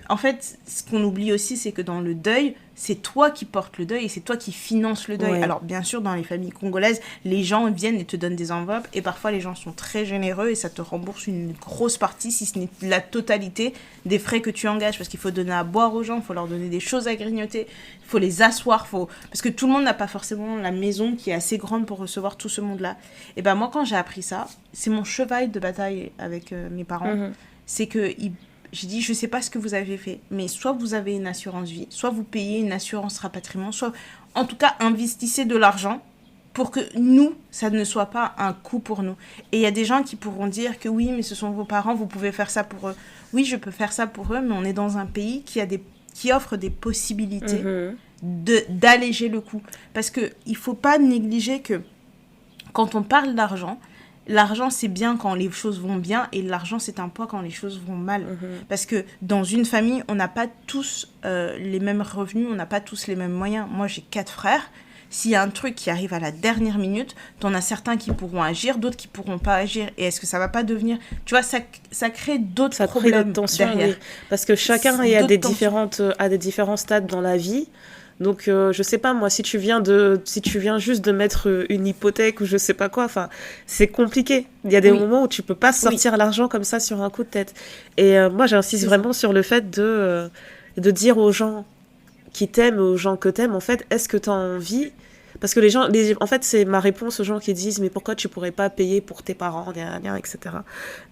Speaker 3: En fait, ce qu'on oublie aussi, c'est que dans le deuil, c'est toi qui portes le deuil et c'est toi qui finances le deuil. Ouais. Alors, bien sûr, dans les familles congolaises, les gens viennent et te donnent des enveloppes et parfois, les gens sont très généreux et ça te rembourse une grosse partie, si ce n'est la totalité des frais que tu engages, parce qu'il faut donner à boire aux gens, il faut leur donner des choses à grignoter, il faut les asseoir, parce que tout le monde n'a pas forcément la maison qui est assez grande pour recevoir tout ce monde-là. Et moi, quand j'ai appris ça, c'est mon cheval de bataille avec mes parents, c'est que j'ai dit, je sais pas ce que vous avez fait, mais soit vous avez une assurance vie, soit vous payez une assurance rapatriement, soit, en tout cas, investissez de l'argent pour que nous, ça ne soit pas un coût pour nous. Et il y a des gens qui pourront dire que oui, mais ce sont vos parents, vous pouvez faire ça pour eux. Oui, je peux faire ça pour eux, mais on est dans un pays qui offre des possibilités d'alléger le coût. Parce qu'il ne faut pas négliger que quand on parle d'argent, l'argent, c'est bien quand les choses vont bien et l'argent, c'est un poids quand les choses vont mal. Parce que dans une famille, on n'a pas tous les mêmes revenus, on n'a pas tous les mêmes moyens. Moi, j'ai 4 frères. S'il y a un truc qui arrive à la dernière minute, t'en as certains qui pourront agir, d'autres qui pourront pas agir. Et est-ce que ça va pas devenir... Tu vois, ça crée d'autres problèmes
Speaker 4: crée d'autres tensions,
Speaker 3: derrière.
Speaker 4: Oui. Parce que chacun est à des différents stades dans la vie. Donc, je sais pas, moi, si tu viens juste de mettre une hypothèque ou je sais pas quoi, enfin, c'est compliqué. Il y a des moments où tu peux pas sortir l'argent comme ça sur un coup de tête. Et moi, j'insiste vraiment sur le fait de dire aux gens qui t'aiment, aux gens que t'aimes, en fait, est-ce que t'as envie... Parce que en fait, c'est ma réponse aux gens qui disent « Mais pourquoi tu pourrais pas payer pour tes parents, etc. »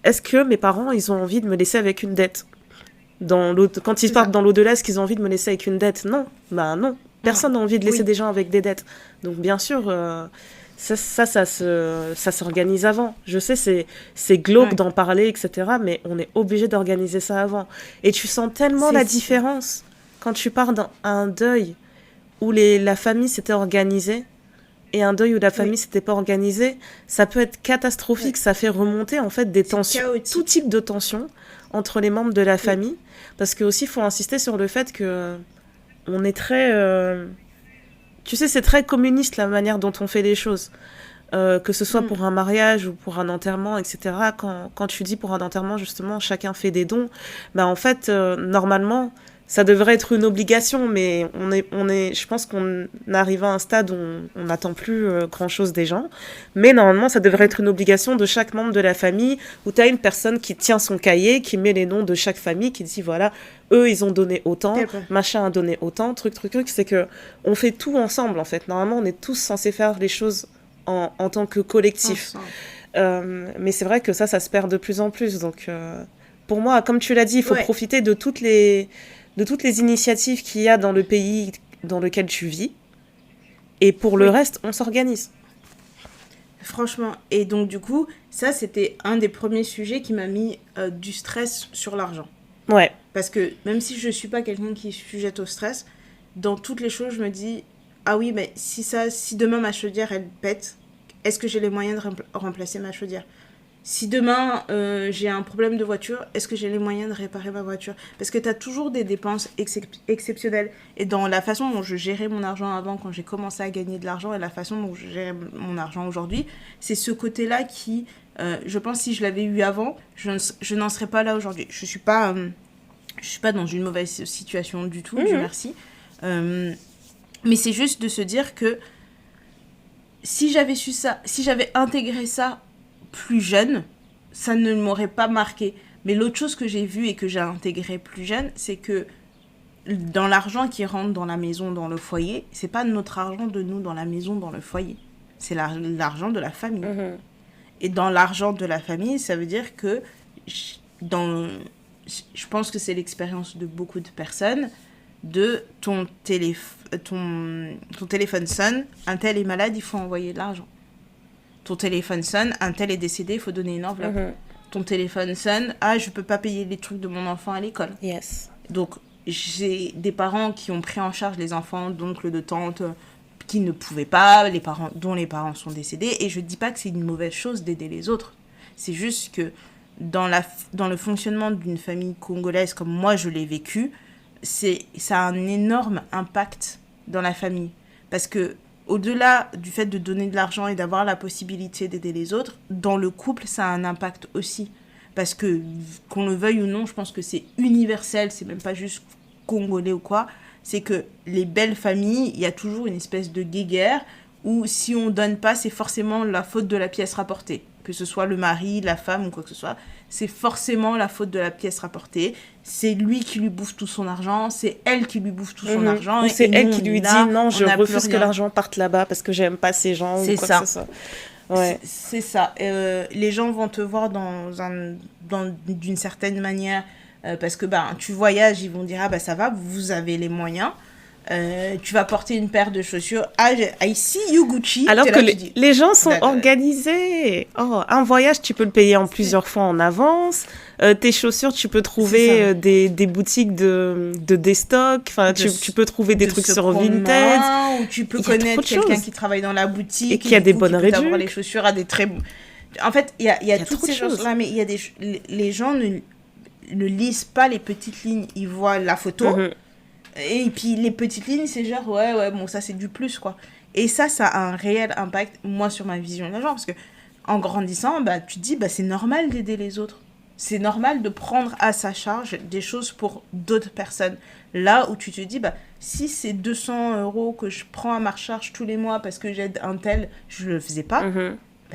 Speaker 4: Est-ce que mes parents, ils ont envie de me laisser avec une dette ? Quand ils partent dans l'au-delà, est-ce qu'ils ont envie de me laisser avec une dette ? Non. Bah non. Personne n'a envie de laisser des gens avec des dettes. Donc bien sûr, ça s'organise avant. Je sais, c'est glauque d'en parler, etc. Mais on est obligé d'organiser ça avant. Et tu sens tellement la différence quand tu pars dans un deuil où la famille s'était organisée et un deuil où la famille s'était pas organisée, ça peut être catastrophique. Ça fait remonter en fait des tensions, chaotique. Tout type de tensions entre les membres de la famille. Parce que aussi, il faut insister sur le fait que on est très... tu sais, c'est très communiste la manière dont on fait les choses. Que ce soit pour un mariage ou pour un enterrement, etc. Quand tu dis pour un enterrement, justement, chacun fait des dons. Bah, en fait, normalement, ça devrait être une obligation, mais je pense qu'on arrive à un stade où on n'attend plus grand-chose des gens. Mais normalement, ça devrait être une obligation de chaque membre de la famille, où tu as une personne qui tient son cahier, qui met les noms de chaque famille, qui dit, voilà, eux, ils ont donné autant, machin a donné autant, truc. C'est que on fait tout ensemble, en fait. Normalement, on est tous censés faire les choses en tant que collectif. Mais c'est vrai que ça se perd de plus en plus. Donc, pour moi, comme tu l'as dit, il faut profiter de toutes les initiatives qu'il y a dans le pays dans lequel tu vis. Et pour le reste, on s'organise.
Speaker 3: Franchement. Et donc, du coup, ça, c'était un des premiers sujets qui m'a mis du stress sur l'argent.
Speaker 4: Ouais.
Speaker 3: Parce que même si je ne suis pas quelqu'un qui est sujette au stress, dans toutes les choses, je me dis, ah oui, mais si demain ma chaudière, elle pète, est-ce que j'ai les moyens de remplacer ma chaudière ? Si demain, j'ai un problème de voiture, est-ce que j'ai les moyens de réparer ma voiture ? Parce que tu as toujours des dépenses exceptionnelles. Et dans la façon dont je gérais mon argent avant, quand j'ai commencé à gagner de l'argent, et la façon dont je gère mon argent aujourd'hui, c'est ce côté-là qui, je pense, si je l'avais eu avant, je n'en serais pas là aujourd'hui. Je suis pas dans une mauvaise situation du tout, Dieu merci. Mais c'est juste de se dire que si j'avais su ça, si j'avais intégré ça plus jeune, ça ne m'aurait pas marqué. Mais l'autre chose que j'ai vue et que j'ai intégrée plus jeune, c'est que dans l'argent qui rentre dans la maison, dans le foyer, c'est pas notre argent de nous dans la maison, dans le foyer. C'est l'argent de la famille. Et dans l'argent de la famille, ça veut dire que je pense que c'est l'expérience de beaucoup de personnes, de ton téléphone sonne, un tel est malade, il faut envoyer de l'argent. Ton téléphone sonne, un tel est décédé, il faut donner une enveloppe. Ton téléphone sonne, je peux pas payer les trucs de mon enfant à l'école.
Speaker 4: Yes.
Speaker 3: Donc, j'ai des parents qui ont pris en charge les enfants d'oncles, de tantes, qui ne pouvaient pas, dont les parents sont décédés. Et je dis pas que c'est une mauvaise chose d'aider les autres. C'est juste que dans le fonctionnement d'une famille congolaise, comme moi je l'ai vécu, ça a un énorme impact dans la famille. Parce que au-delà du fait de donner de l'argent et d'avoir la possibilité d'aider les autres, dans le couple, ça a un impact aussi. Parce que, qu'on le veuille ou non, je pense que c'est universel, c'est même pas juste congolais ou quoi. C'est que les belles familles, il y a toujours une espèce de guéguerre où si on donne pas, c'est forcément la faute de la pièce rapportée. Que ce soit le mari, la femme ou quoi que ce soit, c'est forcément la faute de la pièce rapportée. C'est lui qui lui bouffe tout son argent, c'est elle qui lui bouffe tout son argent.
Speaker 4: Ou c'est elle qui lui dit non, je refuse que l'argent parte là-bas parce que j'aime pas ces gens ou quoi que ce soit. Ouais.
Speaker 3: C'est ça. Les gens vont te voir d'une certaine manière Parce que tu voyages, ils vont dire ah ça va, vous avez les moyens. Tu vas porter une paire de chaussures. I see you Gucci.
Speaker 4: Alors que
Speaker 3: dis,
Speaker 4: les gens sont organisés. Un voyage, tu peux le payer en plusieurs fois en avance. Tes chaussures, tu peux trouver des boutiques de déstock. Enfin, tu peux trouver des trucs sur Vinted.
Speaker 3: Ou tu peux connaître quelqu'un qui travaille dans la boutique.
Speaker 4: Et qui a des bonnes réductions.
Speaker 3: Tu peux avoir les chaussures à des très bons... En fait, il y a toutes ces choses-là, mais il y a les gens ne lisent pas les petites lignes. Ils voient la photo. Et puis les petites lignes, c'est genre, ouais, bon, ça c'est du plus, quoi. Et ça a un réel impact, moi, sur ma vision de l'argent. Parce que en grandissant, tu te dis, c'est normal d'aider les autres. C'est normal de prendre à sa charge des choses pour d'autres personnes. Là où tu te dis, si c'est 200 € que je prends à ma charge tous les mois parce que j'aide un tel, je le faisais pas.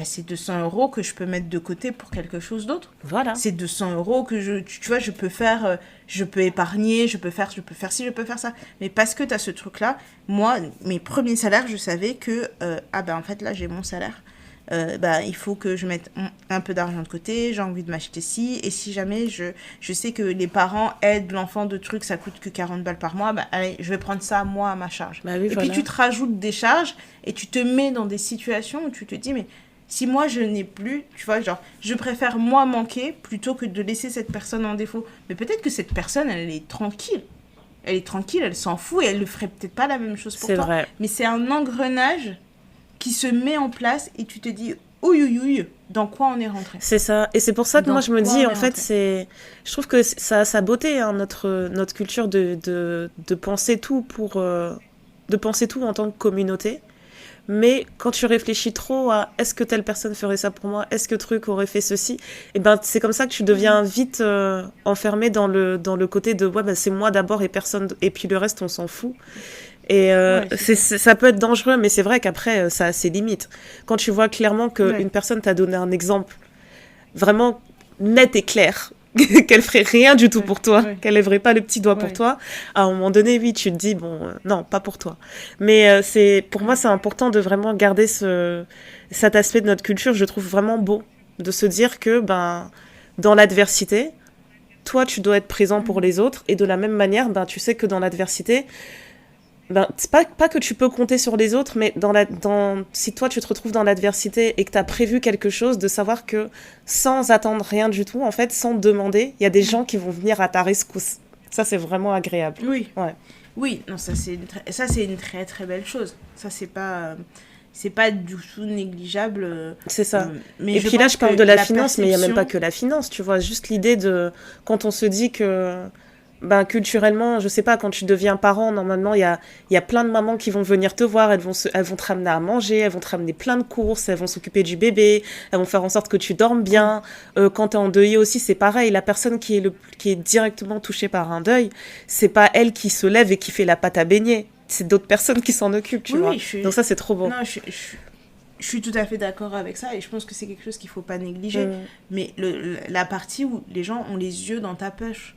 Speaker 3: C'est 200 € que je peux mettre de côté pour quelque chose d'autre.
Speaker 4: Voilà. C'est
Speaker 3: 200 € que tu vois, je peux faire, je peux épargner, je peux faire ci, je peux faire ça. Mais parce que tu as ce truc-là, moi, mes premiers salaires, je savais que, en fait, là, j'ai mon salaire. Il faut que je mette un peu d'argent de côté, j'ai envie de m'acheter ci. Et si jamais je sais que les parents aident l'enfant de trucs, ça coûte que 40 balles par mois, allez, je vais prendre ça, moi, à ma charge. Puis tu te rajoutes des charges et tu te mets dans des situations où tu te dis, mais... Si moi, je n'ai plus, tu vois, genre, je préfère moi manquer plutôt que de laisser cette personne en défaut. Mais peut-être que cette personne, elle est tranquille. Elle s'en fout et elle ne ferait peut-être pas la même chose pour toi. C'est vrai. Mais c'est un engrenage qui se met en place et tu te dis, ouïe, dans quoi on est rentré ?
Speaker 4: C'est ça. Et c'est pour ça que moi, je me dis, en fait, je trouve que ça a sa beauté, hein, notre culture de penser tout de penser tout en tant que communauté. Mais quand tu réfléchis trop à est-ce que telle personne ferait ça pour moi, est-ce que truc aurait fait ceci, et c'est comme ça que tu deviens vite enfermé dans le côté de c'est moi d'abord et personne et puis le reste on s'en fout. Et ça peut être dangereux, mais c'est vrai qu'après ça a ses limites. Quand tu vois clairement qu'une personne t'a donné un exemple vraiment net et clair, qu'elle ferait rien du tout pour toi, qu'elle lèverait pas le petit doigt pour toi, à un moment donné, oui, tu te dis, non, pas pour toi. Mais pour moi, c'est important de vraiment garder cet aspect de notre culture, je trouve vraiment beau, de se dire que, dans l'adversité, toi, tu dois être présent pour les autres, et de la même manière, tu sais que dans l'adversité, c'est pas que tu peux compter sur les autres, mais si toi tu te retrouves dans l'adversité et que tu as prévu quelque chose, de savoir que sans attendre rien du tout, en fait, sans demander, il y a des gens qui vont venir à ta rescousse. Ça, c'est vraiment agréable.
Speaker 3: Oui. Ouais. Oui, non, ça c'est une très très belle chose. Ça, c'est pas du tout négligeable.
Speaker 4: C'est ça. Mais puis là, je parle de la finance, mais il n'y a même pas que la finance, tu vois. Juste l'idée de... Quand on se dit que... culturellement, je sais pas, quand tu deviens parent, normalement, il y a plein de mamans qui vont venir te voir, elles vont te ramener à manger, elles vont te ramener plein de courses, elles vont s'occuper du bébé, elles vont faire en sorte que tu dormes bien. Quand t'es endeuillé aussi, c'est pareil. La personne qui est directement touchée par un deuil, c'est pas elle qui se lève et qui fait la pâte à beignet. C'est d'autres personnes qui s'en occupent, tu vois. Donc ça, c'est trop beau.
Speaker 3: Non, je suis tout à fait d'accord avec ça et je pense que c'est quelque chose qu'il faut pas négliger. Mais la partie où les gens ont les yeux dans ta poche.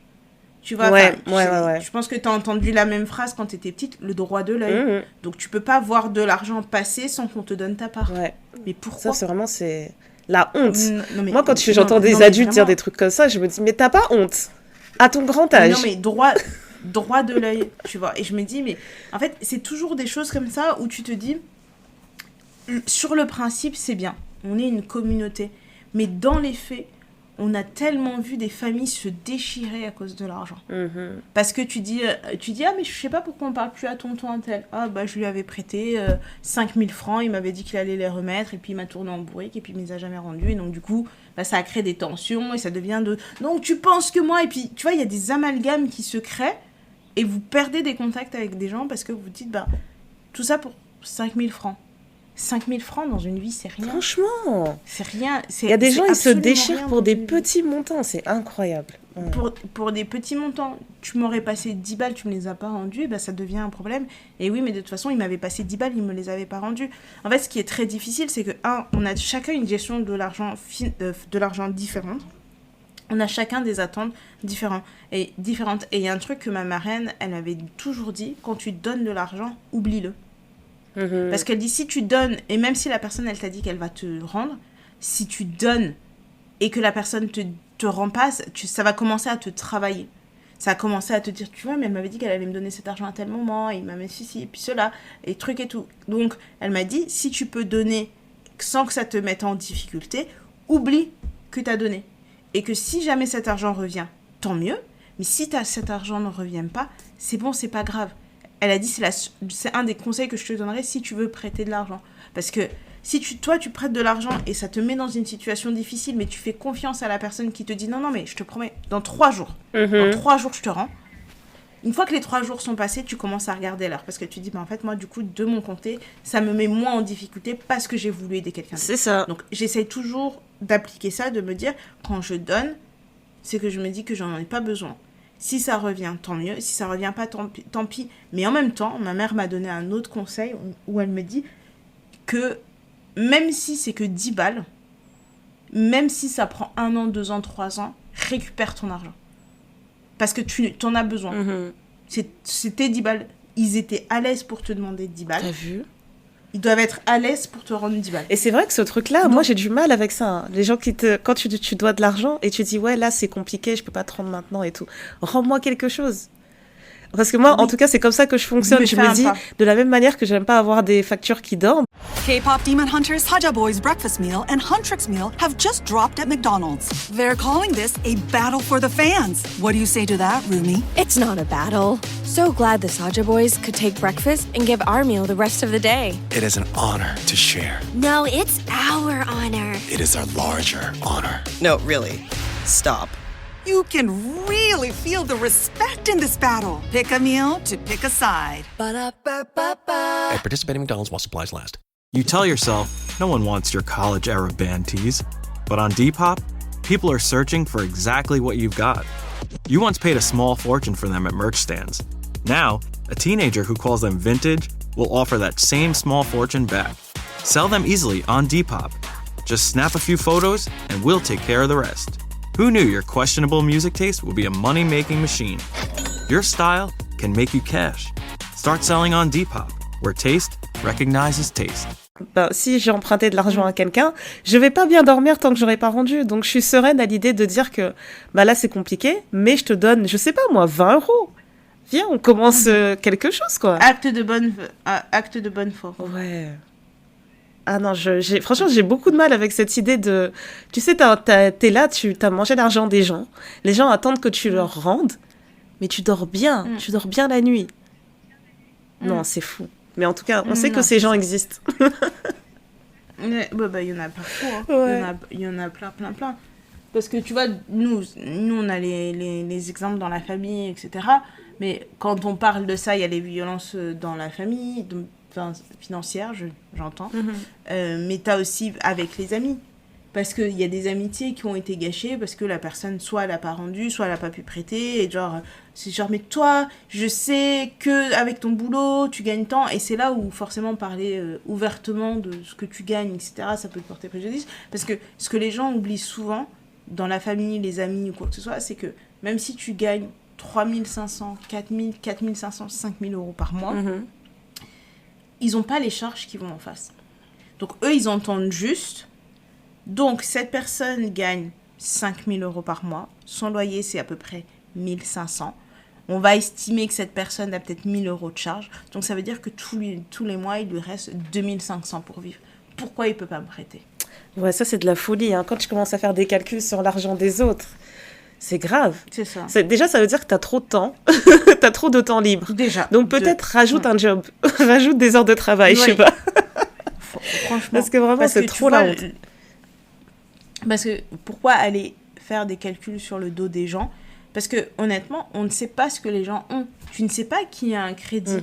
Speaker 3: Tu vois, je pense que tu as entendu la même phrase quand tu étais petite, le droit de l'œil. Donc, tu peux pas voir de l'argent passer sans qu'on te donne ta part. Ouais. Mais pourquoi ?
Speaker 4: Ça, c'est vraiment la honte. Moi, quand j'entends des adultes dire des trucs comme ça, je me dis, mais t'as pas honte à ton grand âge.
Speaker 3: Non, mais droit de l'œil, tu vois. Et je me dis, mais en fait, c'est toujours des choses comme ça où tu te dis, sur le principe, c'est bien. On est une communauté. Mais dans les faits, on a tellement vu des familles se déchirer à cause de l'argent. Parce que tu dis, ah, mais je sais pas pourquoi on parle plus à tonton un tel. Ah, je lui avais prêté 5000 francs, il m'avait dit qu'il allait les remettre, et puis il m'a tourné en bourrique, et puis il me les a jamais rendus. Et donc, du coup, ça a créé des tensions, et ça devient donc, tu penses que moi, et puis, tu vois, il y a des amalgames qui se créent, et vous perdez des contacts avec des gens parce que vous dites, tout ça pour 5000 francs. 5000 francs dans une vie, c'est rien.
Speaker 4: Franchement,
Speaker 3: c'est rien.
Speaker 4: Il y a des gens, ils se déchirent pour des petits montants, c'est incroyable.
Speaker 3: Pour des petits montants, tu m'aurais passé 10 balles, tu me les as pas rendus, ça devient un problème. Et oui, mais de toute façon, il m'avait passé 10 balles, il me les avait pas rendus. En fait, ce qui est très difficile, c'est que, on a chacun une gestion de l'argent différente. On a chacun des attentes différentes. Et il y a un truc que ma marraine, elle m'avait toujours dit, quand tu donnes de l'argent, oublie-le. Parce qu'elle dit, si tu donnes, et même si la personne, elle t'a dit qu'elle va te rendre, si tu donnes et que la personne te te rend pas, ça va commencer à te travailler. Ça a commencé à te dire, tu vois, mais elle m'avait dit qu'elle allait me donner cet argent à tel moment, et il m'a mis ceci, et puis cela, et truc et tout. Donc, elle m'a dit, si tu peux donner sans que ça te mette en difficulté, oublie que tu as donné. Et que si jamais cet argent revient, tant mieux. Mais si cet argent ne revient pas, c'est bon, c'est pas grave. Elle a dit, c'est un des conseils que je te donnerais si tu veux prêter de l'argent. Parce que si toi, tu prêtes de l'argent et ça te met dans une situation difficile, mais tu fais confiance à la personne qui te dit, non, mais je te promets, dans 3 jours, dans 3 jours, je te rends. Une fois que les 3 jours sont passés, tu commences à regarder l'heure. Parce que tu dis, en fait, moi, du coup, de mon côté, ça me met moins en difficulté parce que j'ai voulu aider quelqu'un d'autre.
Speaker 4: C'est ça.
Speaker 3: Donc, j'essaye toujours d'appliquer ça, de me dire, quand je donne, c'est que je me dis que j'en ai pas besoin. Si ça revient, tant mieux. Si ça revient pas, tant pis. Mais en même temps, ma mère m'a donné un autre conseil où elle me dit que même si c'est que 10 balles, même si ça prend 1 an, 2 ans, 3 ans, récupère ton argent. Parce que tu en as besoin. C'était 10 balles. Ils étaient à l'aise pour te demander 10 balles.
Speaker 4: T'as vu ?
Speaker 3: Ils doivent être à l'aise pour te rendre 10 balles.
Speaker 4: Et c'est vrai que ce truc-là, moi j'ai du mal avec ça. Hein. Les gens quand tu dois de l'argent et tu dis ouais là c'est compliqué, je peux pas te rendre maintenant et tout. Rends-moi quelque chose. Parce que moi, en tout cas, c'est comme ça que je fonctionne. Je me dis, de la même manière que j'aime pas avoir des factures qui dorment.
Speaker 5: K-pop Demon Hunters Haja Boys breakfast meal and Huntrix meal have just dropped at McDonald's. They're calling this a battle for the fans. What do you say to that, Rumi?
Speaker 6: It's not a battle. So glad the Saja Boys could take breakfast and give our meal the rest of the day.
Speaker 7: It is an honor to share.
Speaker 6: No, it's our honor.
Speaker 7: It is our larger honor.
Speaker 8: No, really. Stop.
Speaker 5: You can really feel the respect in this battle. Pick a meal to pick a side.
Speaker 6: Ba-da-ba-ba-ba.
Speaker 7: At participating McDonald's while supplies last.
Speaker 9: You tell yourself, no one wants your college-era band tees. But on Depop, people are searching for exactly what you've got. You once paid a small fortune for them at merch stands. Now, a teenager who calls them vintage will offer that same small fortune back. Sell them easily on Depop. Just snap a few photos and we'll take care of the rest. Who knew your questionable music taste would be a money-making machine? Your style can make you cash. Start selling on Depop, where taste recognizes taste.
Speaker 4: Ben, si j'ai emprunté de l'argent à quelqu'un, je vais pas bien dormir tant que j'aurai pas rendu. Donc je suis sereine à l'idée de dire que bah là c'est compliqué, mais je te donne, je sais pas moi, 20 €. Viens, on commence quelque chose quoi.
Speaker 3: Acte de bonne foi.
Speaker 4: Ouais. Ah non, franchement, j'ai beaucoup de mal avec cette idée de... Tu sais, t'es là, t'as mangé l'argent des gens. Les gens attendent que tu leur rendes, mais tu dors bien. Tu dors bien la nuit. Non, c'est fou. Mais en tout cas, on sait que ces gens existent.
Speaker 3: Bah, y en a partout. Hein.
Speaker 4: Ouais.
Speaker 3: Il y en a plein. Parce que tu vois, nous on a les exemples dans la famille, etc. Mais quand on parle de ça, il y a les violences dans la famille... financière, j'entends. Mais t'as aussi avec les amis. Parce qu'il y a des amitiés qui ont été gâchées parce que la personne, soit elle n'a pas rendu, soit elle n'a pas pu prêter. Et c'est genre, mais toi, je sais qu'avec ton boulot, tu gagnes tant. Et c'est là où forcément parler ouvertement de ce que tu gagnes, etc., ça peut te porter préjudice. Parce que ce que les gens oublient souvent, dans la famille, les amis ou quoi que ce soit, c'est que même si tu gagnes 3 500, 4 000, 4 500, 5 000 € par mois, ils n'ont pas les charges qui vont en face. Donc, eux, ils entendent juste. Donc, cette personne gagne 5 000 € par mois. Son loyer, c'est à peu près 1 500. On va estimer que cette personne a peut-être 1 000 € de charge. Donc, ça veut dire que tous les mois, il lui reste 2 500 pour vivre. Pourquoi il ne peut pas me prêter ?
Speaker 4: Ouais, ça, c'est de la folie. Hein. Quand tu commences à faire des calculs sur l'argent des autres, c'est grave.
Speaker 3: C'est ça.
Speaker 4: Déjà, ça veut dire que tu as trop de temps. Tu as trop de temps libre.
Speaker 3: Déjà.
Speaker 4: Donc, peut-être rajoute un job. Rajoute des heures de travail, je sais pas.
Speaker 3: Franchement.
Speaker 4: Parce que vraiment, c'est trop la honte.
Speaker 3: Parce que pourquoi aller faire des calculs sur le dos des gens ? Parce que honnêtement, on ne sait pas ce que les gens ont. Tu ne sais pas qui a un crédit.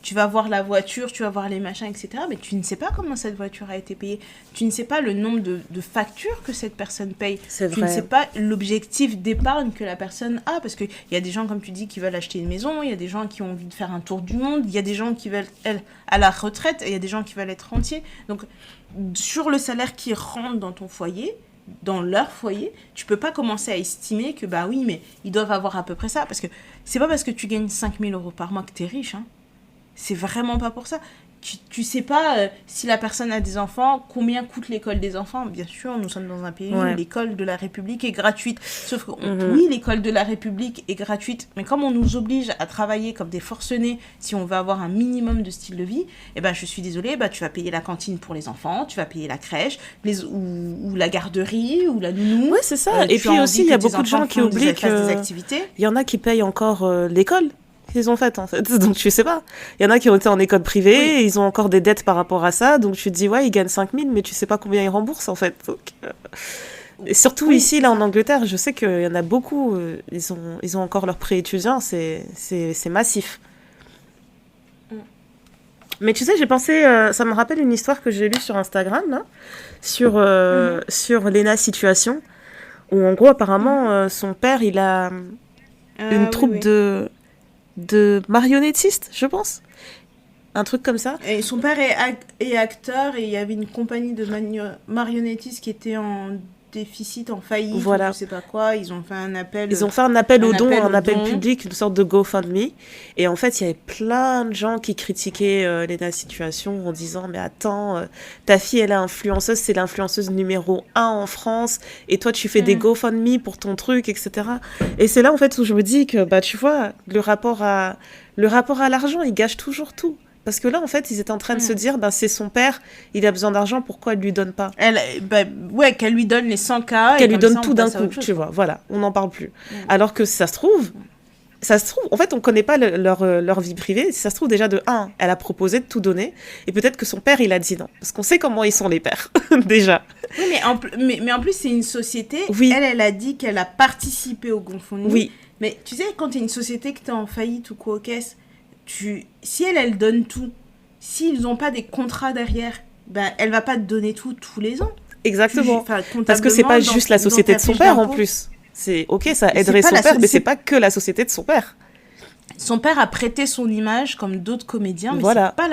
Speaker 3: Tu vas voir la voiture, tu vas voir les machins, etc. Mais tu ne sais pas comment cette voiture a été payée. Tu ne sais pas le nombre de factures que cette personne paye.
Speaker 4: C'est
Speaker 3: tu
Speaker 4: vrai.
Speaker 3: ne sais pas l'objectif d'épargne que la personne a. Parce qu'il y a des gens, comme tu dis, qui veulent acheter une maison. Il y a des gens qui ont envie de faire un tour du monde. Il y a des gens qui veulent, à la retraite. Et il y a des gens qui veulent être rentiers. Donc, sur le salaire qui rentre dans ton foyer... dans leur foyer, tu peux pas commencer à estimer que bah oui, mais ils doivent avoir à peu près ça, parce que c'est pas parce que tu gagnes 5 000 € par mois que t'es riche, hein. C'est vraiment pas pour ça. tu sais pas si la personne a des enfants, combien coûte l'école des enfants. Bien sûr, nous sommes dans un pays où l'école de la République est gratuite. Sauf que, oui, l'école de la République est gratuite, mais comme on nous oblige à travailler comme des forcenés si on veut avoir un minimum de style de vie, eh ben, je suis désolée, tu vas payer la cantine pour les enfants, tu vas payer la crèche, ou la garderie, ou la nounou.
Speaker 4: Ouais, c'est ça. Et puis aussi, il y a beaucoup de gens qui oublient qu'il y en a qui payent encore l'école qu'ils ont faite, en fait. Donc, tu sais pas. Il y en a qui ont été en école privée, ils ont encore des dettes par rapport à ça. Donc, tu te dis, ouais, ils gagnent 5 000, mais tu sais pas combien ils remboursent, en fait. Donc, et surtout ici, là, en Angleterre, je sais qu'il y en a beaucoup, ils ont encore leur prêt étudiant, c'est massif. Mais tu sais, j'ai pensé, ça me rappelle une histoire que j'ai lue sur Instagram, là, sur Lena Situation, où en gros, apparemment, son père, il a une troupe de marionnettistes, je pense. Un truc comme ça.
Speaker 3: Et son père est acteur, et il y avait une compagnie de marionnettistes qui était en déficit, en faillite,
Speaker 4: voilà.
Speaker 3: Je sais pas quoi. Ils ont fait un appel.
Speaker 4: Ils ont fait un appel aux dons, un appel public, une sorte de GoFundMe. Et en fait, il y avait plein de gens qui critiquaient Lena Situation en disant, mais attends, ta fille, elle est influenceuse, c'est l'influenceuse numéro 1 en France, et toi, tu fais des GoFundMe pour ton truc, etc. Et c'est là, en fait, où je me dis que, tu vois, le rapport à l'argent, il gâche toujours tout. Parce que là, en fait, ils étaient en train de se dire, c'est son père, il a besoin d'argent, pourquoi elle lui donne pas ?
Speaker 3: Qu'elle lui donne les 100K.
Speaker 4: Qu'elle lui donne tout d'un coup, tu vois, voilà, on n'en parle plus. Alors que ça se trouve, en fait, on connaît pas leur vie privée, ça se trouve déjà de 1, elle a proposé de tout donner, et peut-être que son père, il a dit non. Parce qu'on sait comment ils sont les pères, déjà.
Speaker 3: Oui, mais en plus, c'est une société, elle a dit qu'elle a participé au GoFundMe.
Speaker 4: Oui.
Speaker 3: Mais tu sais, quand t'es une société que t'es en faillite ou quoi aux caisses, si elle donne tout, s'ils n'ont pas des contrats derrière, elle va pas te donner tout tous les ans.
Speaker 4: Exactement. Parce que c'est pas juste la société de son père en plus. C'est ok, ça aiderait son père, mais c'est pas que la société de son père.
Speaker 3: Son père a prêté son image comme d'autres comédiens, mais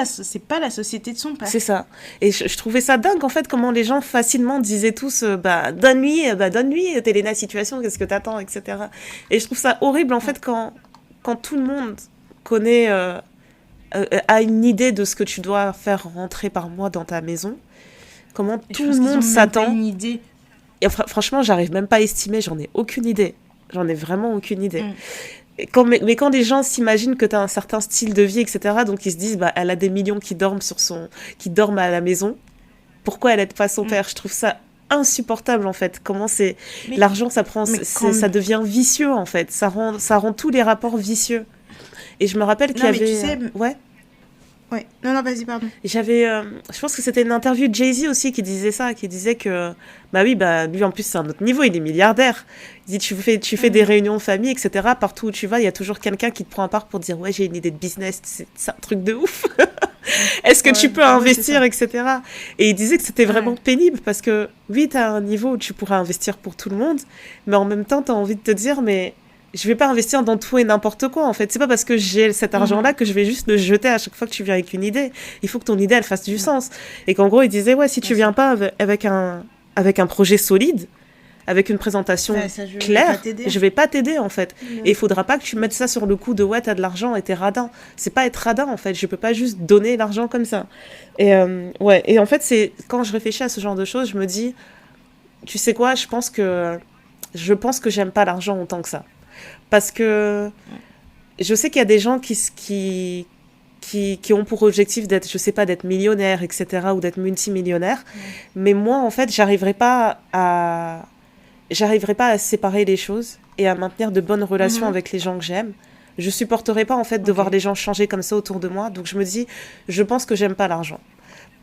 Speaker 3: c'est pas la société de son père.
Speaker 4: C'est ça. Et je trouvais ça dingue en fait comment les gens facilement disaient tous donne-lui t'es Lena Situation, qu'est-ce que t'attends, etc. Et je trouve ça horrible en fait quand tout le monde connaît, a une idée de ce que tu dois faire rentrer par mois dans ta maison, comment tout le monde s'attend.
Speaker 3: Une idée.
Speaker 4: Et franchement, j'arrive même pas à estimer, j'en ai aucune idée. J'en ai vraiment aucune idée. Mais quand les gens s'imaginent que tu as un certain style de vie, etc., donc ils se disent, elle a des millions qui dorment à la maison, pourquoi elle aide pas son père ? Je trouve ça insupportable en fait. Comment l'argent, ça devient vicieux en fait. Ça rend tous les rapports vicieux. Et je me rappelle qu'il y avait...
Speaker 3: Tu sais... Ouais. Non, vas-y, pardon.
Speaker 4: Je pense que c'était une interview de Jay-Z aussi qui disait ça, qui disait que, lui en plus c'est un autre niveau, il est milliardaire. Il dit, tu fais des réunions de famille, etc. Partout où tu vas, il y a toujours quelqu'un qui te prend à part pour dire, ouais, j'ai une idée de business, c'est un truc de ouf. Est-ce que tu peux investir, etc. Et il disait que c'était vraiment pénible parce que, oui, t'as un niveau où tu pourras investir pour tout le monde, mais en même temps, t'as envie de te dire, mais... je vais pas investir dans tout et n'importe quoi, en fait. C'est pas parce que j'ai cet argent-là que je vais juste le jeter à chaque fois que tu viens avec une idée. Il faut que ton idée, elle fasse du sens. Et qu'en gros, il disait, si tu viens pas avec un projet solide, avec une présentation claire, je vais pas t'aider, en fait. Et il faudra pas que tu mettes ça sur le coup de, t'as de l'argent et t'es radin. C'est pas être radin, en fait. Je peux pas juste donner l'argent comme ça. Et en fait, quand je réfléchis à ce genre de choses, je me dis, tu sais quoi, je pense que j'aime pas l'argent autant que ça. Parce que je sais qu'il y a des gens qui ont pour objectif d'être millionnaire, etc., ou d'être multimillionnaire. Mais moi, en fait, j'arriverai pas à séparer les choses et à maintenir de bonnes relations avec les gens que j'aime. Je supporterai pas, en fait, de voir les gens changer comme ça autour de moi. Donc, je me dis, je pense que j'aime pas l'argent.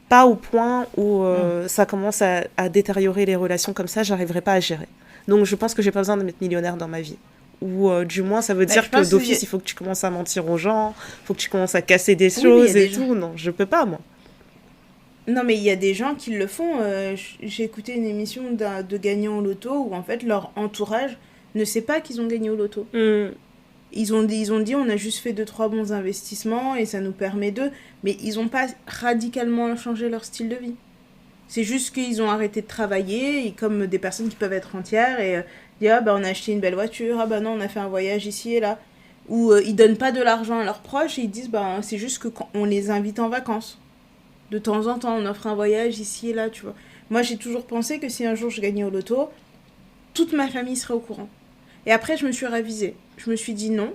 Speaker 4: Pas au point où ça commence à détériorer les relations comme ça, j'arriverai pas à gérer. Donc, je pense que j'ai pas besoin de m'être millionnaire dans ma vie. Ou du moins, ça veut dire que d'office, il faut que tu commences à mentir aux gens, il faut que tu commences à casser des choses et tout. Non, je peux pas, moi.
Speaker 3: Non, mais il y a des gens qui le font. J'ai écouté une émission de gagnants au loto où, en fait, leur entourage ne sait pas qu'ils ont gagné au loto. Ils ont dit, on a juste fait 2-3 bons investissements et ça nous permet d'eux. Mais ils n'ont pas radicalement changé leur style de vie. C'est juste qu'ils ont arrêté de travailler, et comme des personnes qui peuvent être entières, et dire, on a acheté une belle voiture, non, on a fait un voyage ici et là. Ou ils donnent pas de l'argent à leurs proches, et ils disent, c'est juste qu'on les invite en vacances. De temps en temps, on offre un voyage ici et là, tu vois. Moi, j'ai toujours pensé que si un jour je gagnais au loto, toute ma famille serait au courant. Et après, je me suis ravisée. Je me suis dit non.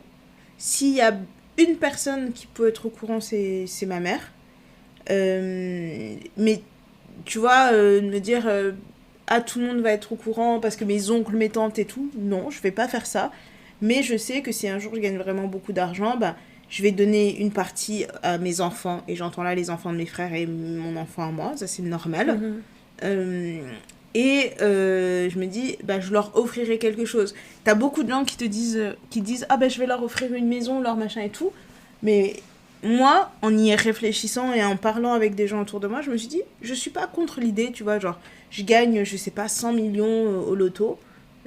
Speaker 3: S'il y a une personne qui peut être au courant, c'est ma mère. Mais tu vois, me dire tout le monde va être au courant parce que mes oncles, mes tantes et tout. Non, je vais pas faire ça. Mais je sais que si un jour je gagne vraiment beaucoup d'argent, je vais donner une partie à mes enfants. Et j'entends là les enfants de mes frères et mon enfant à moi. Ça, c'est normal. Je me dis, je leur offrirai quelque chose. T'as beaucoup de gens qui disent, je vais leur offrir une maison, leur machin et tout. Mais moi, en y réfléchissant et en parlant avec des gens autour de moi, je me suis dit, je suis pas contre l'idée, tu vois, genre, je gagne, je sais pas, 100 millions au loto,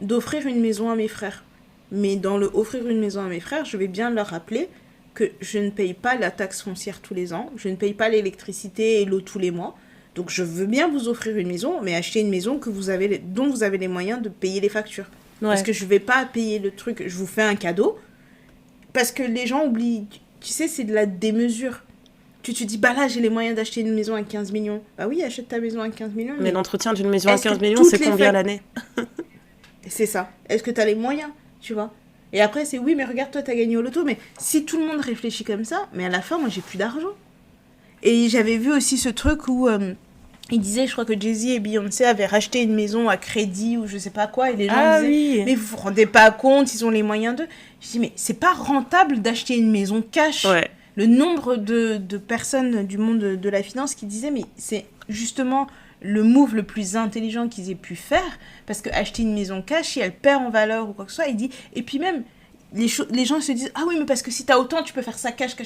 Speaker 3: d'offrir une maison à mes frères. Mais dans le offrir une maison à mes frères, je vais bien leur rappeler que je ne paye pas la taxe foncière tous les ans, je ne paye pas l'électricité et l'eau tous les mois. Donc je veux bien vous offrir une maison, mais acheter une maison dont vous avez les moyens de payer les factures. Ouais. Parce que je vais pas payer le truc, je vous fais un cadeau. Parce que les gens oublient, tu sais, c'est de la démesure. Tu te dis, là j'ai les moyens d'acheter une maison à 15 millions. Bah oui, achète ta maison à 15 millions.
Speaker 4: Mais l'entretien d'une maison à 15 millions, c'est combien l'année?
Speaker 3: C'est ça. Est-ce que t'as les moyens, tu vois? Et après c'est oui, mais regarde, toi t'as gagné au loto. Mais si tout le monde réfléchit comme ça, mais à la fin, moi j'ai plus d'argent. Et j'avais vu aussi ce truc où il disait, je crois que Jay-Z et Beyoncé avaient racheté une maison à crédit ou je sais pas quoi, et les gens disaient, mais vous vous rendez pas compte, ils ont les moyens d'eux. Je dis, mais c'est pas rentable d'acheter une maison cash. Ouais. Le nombre de personnes du monde de la finance qui disaient, mais c'est justement le move le plus intelligent qu'ils aient pu faire, parce que acheter une maison cash, si elle perd en valeur ou quoi que ce soit, il dit, et puis même, les gens se disent, ah oui, mais parce que si t'as autant, tu peux faire ça cash.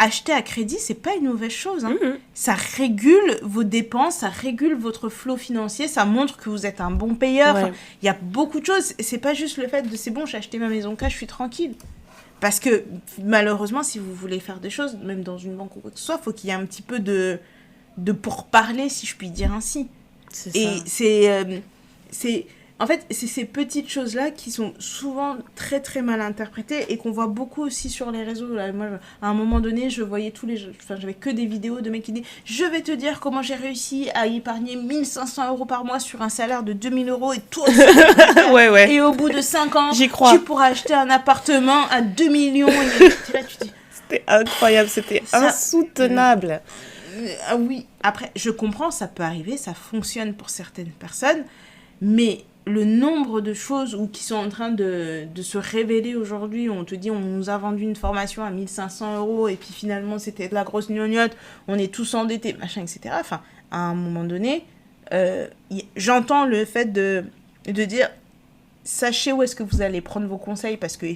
Speaker 3: Acheter à crédit, c'est pas une mauvaise chose. Hein. Ça régule vos dépenses, ça régule votre flot financier, ça montre que vous êtes un bon payeur. Ouais. Il y a beaucoup de choses. C'est pas juste le fait de c'est bon, j'ai acheté ma maison cash, je suis tranquille. Parce que malheureusement, si vous voulez faire des choses, même dans une banque ou quoi que ce soit, il faut qu'il y ait un petit peu de pourparler, si je puis dire ainsi. C'est ça. Et en fait, c'est ces petites choses-là qui sont souvent très très mal interprétées et qu'on voit beaucoup aussi sur les réseaux. Là, moi, à un moment donné, je voyais j'avais que des vidéos de mecs qui disaient « Je vais te dire comment j'ai réussi à épargner 1500 € par mois sur un salaire de 2000 € et tout. » Ouais. Et au bout de 5 ans, tu pourras acheter un appartement à 2 millions. Et là, tu dis...
Speaker 4: C'était incroyable, c'était insoutenable.
Speaker 3: Oui, après, je comprends, ça peut arriver, ça fonctionne pour certaines personnes, mais... le nombre de choses qui sont en train de se révéler aujourd'hui, on te dit on nous a vendu une formation à 1500 € et puis finalement c'était de la grosse gnognotte, on est tous endettés, machin, etc. Enfin, à un moment donné, j'entends le fait de dire sachez où est-ce que vous allez prendre vos conseils parce que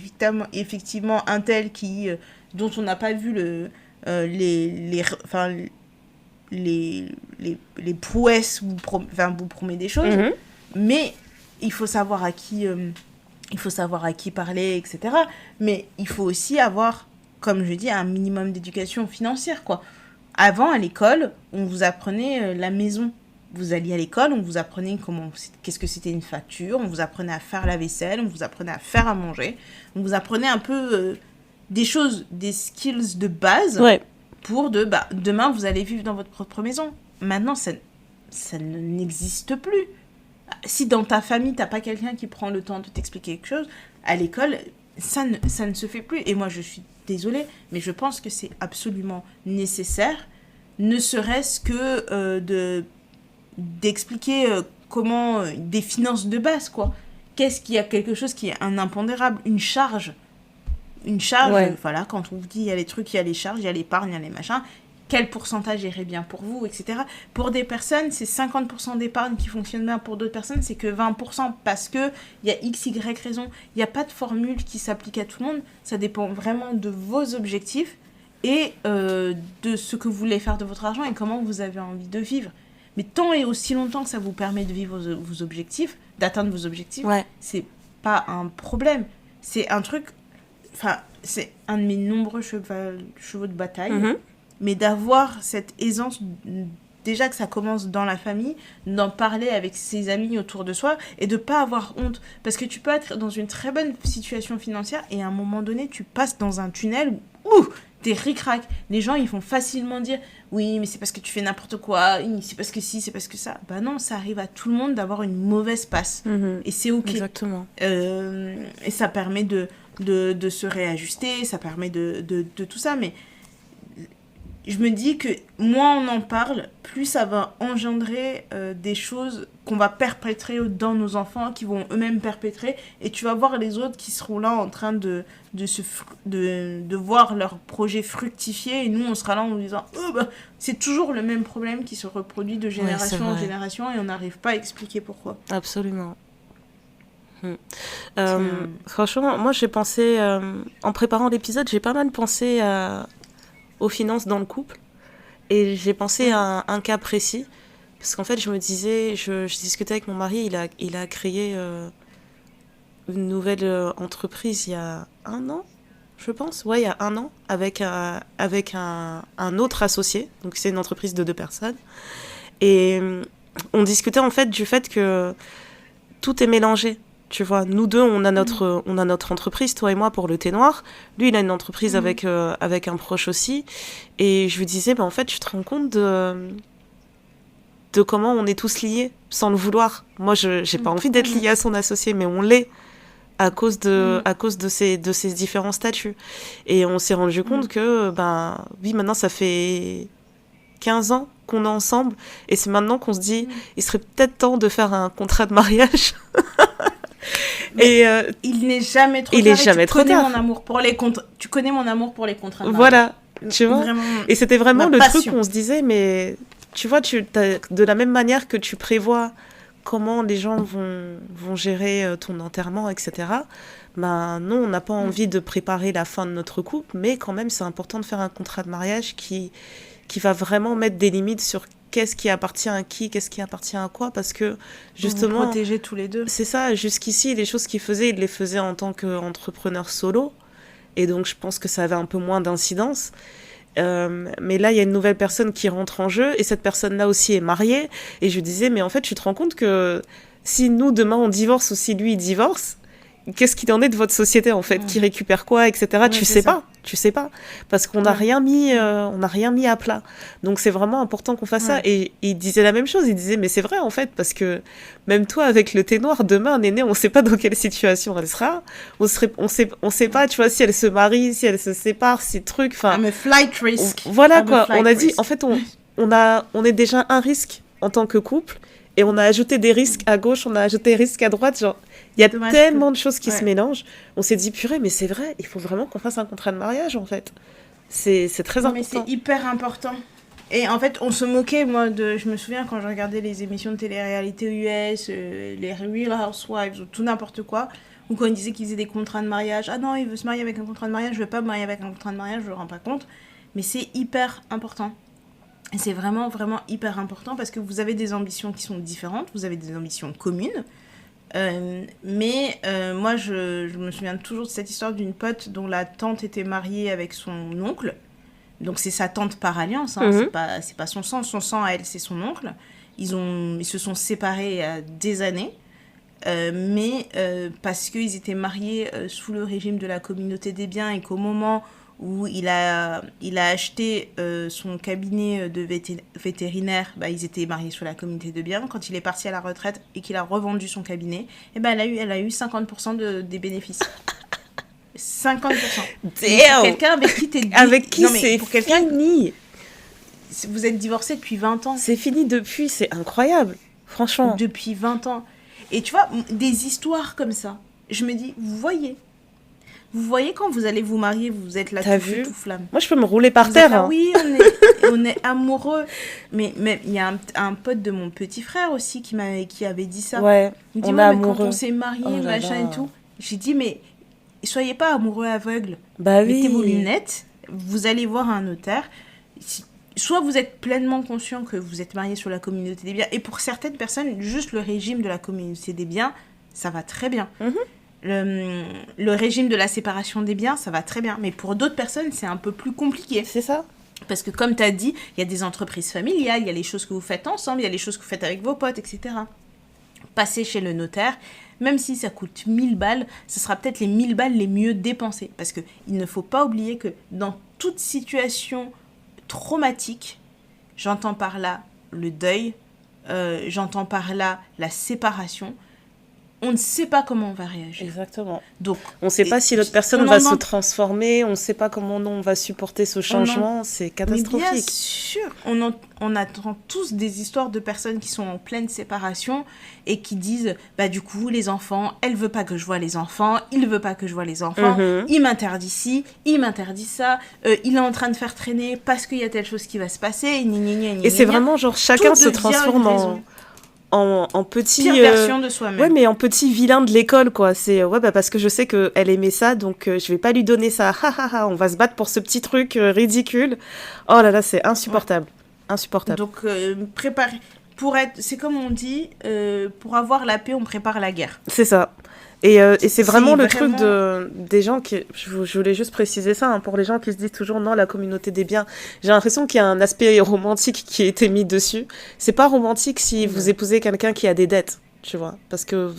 Speaker 3: effectivement un tel dont on n'a pas vu les prouesses vous promet des choses, mais il faut savoir à qui parler, etc. Mais il faut aussi avoir, comme je dis, un minimum d'éducation financière, quoi. Avant, à l'école, on vous apprenait la maison. Vous alliez à l'école, on vous apprenait qu'est-ce que c'était une facture, on vous apprenait à faire la vaisselle, on vous apprenait à faire à manger, on vous apprenait un peu des choses, des skills de base pour demain, vous allez vivre dans votre propre maison. Maintenant, ça n'existe plus. Si dans ta famille, t'as pas quelqu'un qui prend le temps de t'expliquer quelque chose, à l'école, ça ne se fait plus. Et moi, je suis désolée, mais je pense que c'est absolument nécessaire, ne serait-ce que d'expliquer comment... des finances de base, quoi. Qu'est-ce qu'il y a quelque chose qui est un impondérable, une charge, voilà, quand on vous dit il y a les trucs, il y a les charges, il y a l'épargne, il y a les machins... Quel pourcentage irait bien pour vous, etc. Pour des personnes, c'est 50% d'épargne qui fonctionne bien. Pour d'autres personnes, c'est que 20% parce qu'il y a X, Y raison. Il n'y a pas de formule qui s'applique à tout le monde. Ça dépend vraiment de vos objectifs et de ce que vous voulez faire de votre argent et comment vous avez envie de vivre. Mais tant et aussi longtemps que ça vous permet de vivre vos objectifs, d'atteindre vos objectifs, c'est pas un problème. C'est un truc... Enfin, c'est un de mes nombreux chevaux de bataille. Mais d'avoir cette aisance déjà que ça commence dans la famille, d'en parler avec ses amis autour de soi et de pas avoir honte. Parce que tu peux être dans une très bonne situation financière et à un moment donné, tu passes dans un tunnel où t'es ric-rac. Les gens, ils vont facilement dire « Oui, mais c'est parce que tu fais n'importe quoi, c'est parce que si, c'est parce que ça. » Bah non, ça arrive à tout le monde d'avoir une mauvaise passe. Et c'est OK.
Speaker 4: Exactement.
Speaker 3: Et ça permet de se réajuster, ça permet de tout ça. Mais je me dis que moins on en parle, plus ça va engendrer des choses qu'on va perpétrer dans nos enfants, qui vont eux-mêmes perpétrer. Et tu vas voir les autres qui seront là en train de voir leur projet fructifier. Et nous, on sera là en nous disant « Oh, bah, c'est toujours le même problème qui se reproduit de génération en génération et on n'arrive pas à expliquer pourquoi. »
Speaker 4: Absolument. Franchement, moi, j'ai pensé... en préparant l'épisode, j'ai pas mal pensé aux finances dans le couple. Et j'ai pensé à un cas précis. Parce qu'en fait, je me disais... Je discutais avec mon mari, il a créé une nouvelle entreprise il y a 1 an, je pense. Ouais, il y a 1 an, avec un autre associé. Donc, c'est une entreprise de 2 personnes. Et on discutait, en fait, du fait que tout est mélangé. Tu vois, nous deux, on a notre entreprise, toi et moi, pour le thé noir. Lui, il a une entreprise avec un proche aussi. Et je lui disais, en fait, tu te rends compte de comment on est tous liés, sans le vouloir. Moi, j'ai pas envie d'être liée à son associé, mais on l'est à cause de ces différents statuts. Et on s'est rendu compte que, oui, maintenant, ça fait 15 ans qu'on est ensemble. Et c'est maintenant qu'on se dit, il serait peut-être temps de faire un contrat de mariage. Et
Speaker 3: il n'est jamais trop tard. Tu connais mon amour pour les contrats de mariage.
Speaker 4: Voilà, tu vois.
Speaker 3: Vraiment,
Speaker 4: et c'était vraiment le
Speaker 3: passion.
Speaker 4: truc où on se disait, mais tu vois, de la même manière que tu prévois comment les gens vont gérer ton enterrement, etc. Ben, nous, on n'a pas envie de préparer la fin de notre couple, mais quand même, c'est important de faire un contrat de mariage qui va vraiment mettre des limites sur qu'est-ce qui appartient à qui, qu'est-ce qui appartient à quoi, parce que justement...
Speaker 3: Vous protégez tous les deux.
Speaker 4: C'est ça, jusqu'ici, les choses qu'il faisait, il les faisait en tant qu'entrepreneur solo, et donc je pense que ça avait un peu moins d'incidence. Mais là, il y a une nouvelle personne qui rentre en jeu, et cette personne-là aussi est mariée, et je disais, mais en fait, tu te rends compte que si nous, demain, on divorce, ou si lui, il divorce, qu'est-ce qu'il en est de votre société, en fait, qui récupère quoi, etc.
Speaker 3: Ouais,
Speaker 4: tu sais pas, parce qu'on n'a rien mis à plat. Donc c'est vraiment important qu'on fasse ça. Et il disait la même chose, il disait mais c'est vrai en fait, parce que même toi avec le thé noir, demain Néné, on sait pas dans quelle situation elle sera, on sait pas, tu vois, si elle se marie, si elle se sépare, si truc, enfin.
Speaker 3: I'm a flight risk.
Speaker 4: Voilà quoi, on a dit en fait on est déjà un risque en tant que couple. Et on a ajouté des risques à gauche, on a ajouté des risques à droite. Genre, il y a tellement de choses qui se mélangent. On s'est dit, purée, mais c'est vrai, il faut vraiment qu'on fasse un contrat de mariage, en fait. C'est très important.
Speaker 3: Mais c'est hyper important. Et en fait, on se moquait, moi, je me souviens quand je regardais les émissions de télé-réalité US, les Real Housewives ou tout n'importe quoi, ou quand ils disaient qu'ils faisaient des contrats de mariage. Ah non, il veut se marier avec un contrat de mariage, je veux pas me marier avec un contrat de mariage, je me rends pas compte. Mais c'est hyper important. Et c'est vraiment, vraiment hyper important parce que vous avez des ambitions qui sont différentes, vous avez des ambitions communes. Mais moi, je me souviens toujours de cette histoire d'une pote dont la tante était mariée avec son oncle. Donc, c'est sa tante par alliance, hein, c'est pas son sang. Son sang, à elle, c'est son oncle. Ils se sont séparés il y a des années. Mais parce qu'ils étaient mariés sous le régime de la communauté des biens et qu'au moment où il a acheté son cabinet de vétérinaire, ils étaient mariés sous la communauté de biens. Quand il est parti à la retraite et qu'il a revendu son cabinet, elle a eu 50% des bénéfices. 50%.
Speaker 4: Damn.
Speaker 3: Pour quelqu'un avec qui
Speaker 4: c'est fini.
Speaker 3: Vous êtes divorcés depuis 20 ans.
Speaker 4: C'est fini depuis, c'est incroyable. Franchement.
Speaker 3: Depuis 20 ans. Et tu vois, des histoires comme ça, je me dis, vous voyez quand vous allez vous marier, vous êtes là tout flamme.
Speaker 4: Moi, je peux me rouler par terre.
Speaker 3: Là, oui, on est amoureux. Mais il y a un pote de mon petit frère aussi qui avait dit ça.
Speaker 4: Ouais,
Speaker 3: il me dit,
Speaker 4: on est
Speaker 3: mais
Speaker 4: amoureux.
Speaker 3: quand on s'est mariés, machin et tout. J'ai dit, mais soyez pas amoureux aveugles.
Speaker 4: Bah oui.
Speaker 3: Mettez vos lunettes, vous allez voir un notaire. Soit vous êtes pleinement conscient que vous êtes marié sur la communauté des biens. Et pour certaines personnes, juste le régime de la communauté des biens, ça va très bien. Le régime de la séparation des biens, ça va très bien. Mais pour d'autres personnes, c'est un peu plus compliqué.
Speaker 4: C'est ça.
Speaker 3: Parce que comme tu as dit, il y a des entreprises familiales, il y a les choses que vous faites ensemble, il y a les choses que vous faites avec vos potes, etc. Passer chez le notaire, même si ça coûte 1000 balles, ce sera peut-être les 1000 balles les mieux dépensées. Parce qu'il ne faut pas oublier que dans toute situation traumatique, j'entends par là le deuil, j'entends par là la séparation, on ne sait pas comment on va réagir.
Speaker 4: Exactement.
Speaker 3: Donc,
Speaker 4: on ne sait pas si l'autre personne va se transformer, on ne sait pas comment on va supporter ce changement, c'est catastrophique.
Speaker 3: Mais bien sûr, on attend tous des histoires de personnes qui sont en pleine séparation et qui disent, bah du coup, les enfants, elle veut pas que je vois les enfants, il veut pas que je vois les enfants, il m'interdit ci, il m'interdit ça, il est en train de faire traîner parce qu'il y a telle chose qui va se passer,
Speaker 4: et c'est vraiment genre chacun se transforme en petit
Speaker 3: pire version de soi-même.
Speaker 4: Ouais, mais en petit vilain de l'école, quoi. C'est parce que je sais que elle aimait ça, donc je vais pas lui donner ça. On va se battre pour ce petit truc ridicule. Oh là là, c'est insupportable. Insupportable.
Speaker 3: Donc préparer c'est comme on dit, pour avoir la paix, on prépare la guerre.
Speaker 4: C'est ça. Et c'est vraiment le truc des gens qui... Je voulais juste préciser ça, pour les gens qui se disent toujours « Non, la communauté des biens ». J'ai l'impression qu'il y a un aspect romantique qui a été mis dessus. C'est pas romantique si vous épousez quelqu'un qui a des dettes, tu vois. Parce que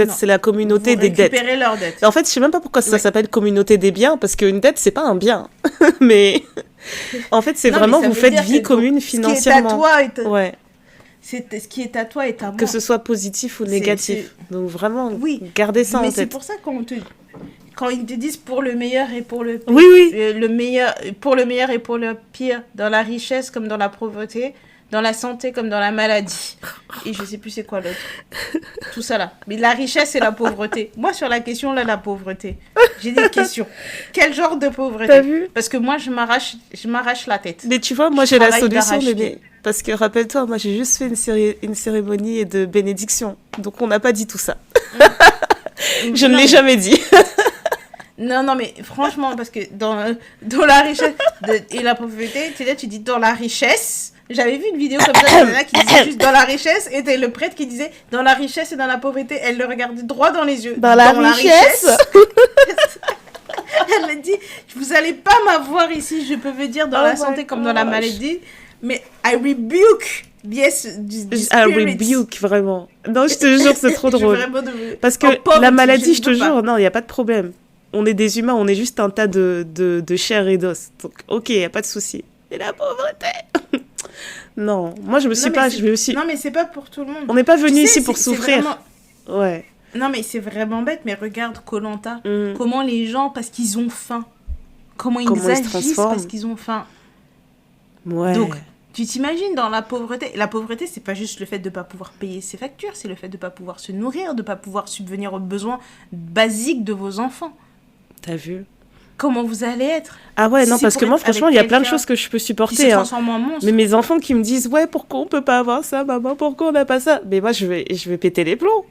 Speaker 4: c'est la communauté des dettes.
Speaker 3: Vous récupérez leurs dettes.
Speaker 4: Et en fait, je sais même pas pourquoi ça s'appelle communauté des biens, parce qu'une dette, c'est pas un bien. Mais en fait, c'est vraiment vous faites vie commune financièrement.
Speaker 3: Ce qui est à toi
Speaker 4: ouais.
Speaker 3: Ce qui est à toi est à moi.
Speaker 4: Que ce soit positif ou négatif. Donc vraiment, gardez ça en tête.
Speaker 3: Mais c'est pour ça quand ils te disent pour le meilleur et pour le pire, pour le meilleur et pour le pire, dans la richesse comme dans la pauvreté, dans la santé comme dans la maladie. Et je sais plus c'est quoi l'autre. Tout ça là. Mais la richesse et la pauvreté. Moi, sur la question là, la pauvreté, j'ai des questions. Quel genre de pauvreté?
Speaker 4: T'as vu?
Speaker 3: Parce que moi, je m'arrache la tête.
Speaker 4: Mais tu vois, moi, j'ai la solution, mais... Parce que, rappelle-toi, moi, j'ai juste fait une cérémonie de bénédiction. Donc, on n'a pas dit tout ça. Je ne l'ai jamais dit.
Speaker 3: Non, mais franchement, parce que dans la richesse et la pauvreté, tu dis dans la richesse... J'avais vu une vidéo comme ça, qui disait juste dans la richesse, et c'était le prêtre qui disait dans la richesse et dans la pauvreté, elle le regardait droit dans les yeux.
Speaker 4: Dans la richesse
Speaker 3: Elle a dit, vous allez pas m'avoir ici, je peux vous dire dans la santé comme dans la maladie, mais I rebuke,
Speaker 4: I rebuke, vraiment. Non, je te jure, c'est trop drôle. Parce que la maladie, je te jure, non, il n'y a pas de problème. On est des humains, on est juste un tas de chair et d'os. Donc, ok, il n'y a pas de souci. Et la pauvreté non, moi je me suis pas...
Speaker 3: Non, mais c'est pas pour tout le monde.
Speaker 4: On n'est pas venu ici pour souffrir. Vraiment... Ouais.
Speaker 3: Non, mais c'est vraiment bête, mais regarde Koh-Lanta. Comment les gens, parce qu'ils ont faim, comment ils agissent parce qu'ils ont faim.
Speaker 4: Ouais.
Speaker 3: Donc, tu t'imagines dans la pauvreté. La pauvreté, c'est pas juste le fait de pas pouvoir payer ses factures, c'est le fait de pas pouvoir se nourrir, de pas pouvoir subvenir aux besoins basiques de vos enfants.
Speaker 4: T'as vu?
Speaker 3: Comment vous allez être?
Speaker 4: Ah ouais, non, parce que moi, franchement, il y a plein de choses que je peux supporter. Mais mes enfants qui me disent, ouais, pourquoi on peut pas avoir ça, maman, pourquoi on n'a pas ça? Mais moi, je vais péter les plombs.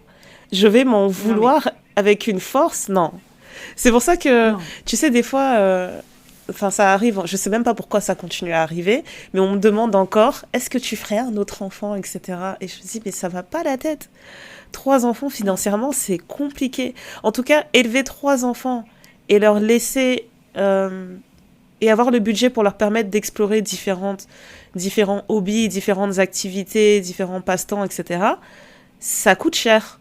Speaker 4: Je vais m'en vouloir avec une force. Non. C'est pour ça que, tu sais, des fois, ça arrive, je sais même pas pourquoi ça continue à arriver, mais on me demande encore, est-ce que tu ferais un autre enfant, etc. Et je me dis, mais ça va pas la tête. 3 enfants, financièrement, c'est compliqué. En tout cas, élever 3 enfants et leur laisser et avoir le budget pour leur permettre d'explorer différents hobbies, différentes activités, différents passe-temps, etc. Ça coûte cher.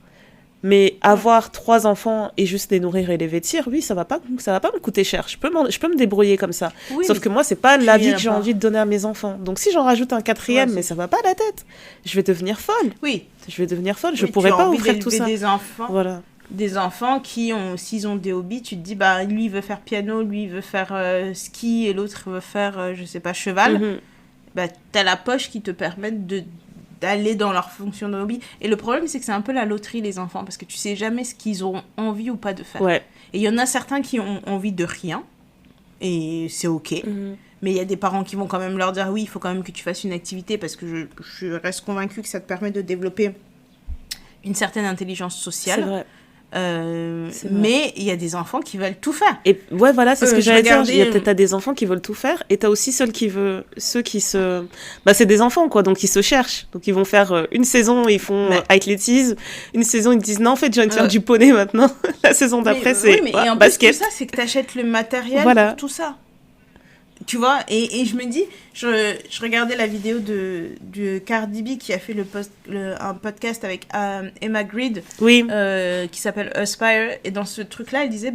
Speaker 4: Mais avoir 3 enfants et juste les nourrir et les vêtir, oui, ça va pas me coûter cher. Je peux me débrouiller comme ça. Oui, sauf que moi, c'est pas la vie que j'ai envie de donner à mes enfants. Donc si j'en rajoute un 4e, mais ça va pas à la tête. Je vais devenir folle.
Speaker 3: Oui.
Speaker 4: Je vais devenir folle. Je pourrais pas offrir tout ça.
Speaker 3: Des enfants.
Speaker 4: Voilà.
Speaker 3: Des enfants qui ont, s'ils ont des hobbies, tu te dis, bah, lui, il veut faire piano, lui, il veut faire ski, et l'autre, il veut faire, je sais pas, cheval. Bah, t'as la poche qui te permet d'aller dans leur fonction de hobby. Et le problème, c'est que c'est un peu la loterie, les enfants, parce que tu sais jamais ce qu'ils auront envie ou pas de faire.
Speaker 4: Ouais.
Speaker 3: Et il y en a certains qui ont envie de rien, et c'est ok. Mais il y a des parents qui vont quand même leur dire, oui, il faut quand même que tu fasses une activité, parce que je reste convaincue que ça te permet de développer une certaine intelligence sociale.
Speaker 4: C'est vrai.
Speaker 3: Mais il y a des enfants qui veulent tout faire.
Speaker 4: Et ouais, voilà, c'est ce que j'allais dire. T'as des enfants qui veulent tout faire, et t'as aussi ceux qui se... Bah, c'est des enfants, quoi, donc ils se cherchent. Donc ils vont faire une saison, ils font athlétisme. Une saison, ils disent, non, en fait, j'ai envie de faire du poney maintenant. La saison d'après, c'est
Speaker 3: et en
Speaker 4: basket.
Speaker 3: plus, tout ça, c'est que t'achètes le matériel pour tout ça. Tu vois, et je me dis, je regardais la vidéo de Cardi B qui a fait un podcast avec Emma Grede, qui s'appelle Aspire, et dans ce truc-là, elle disait,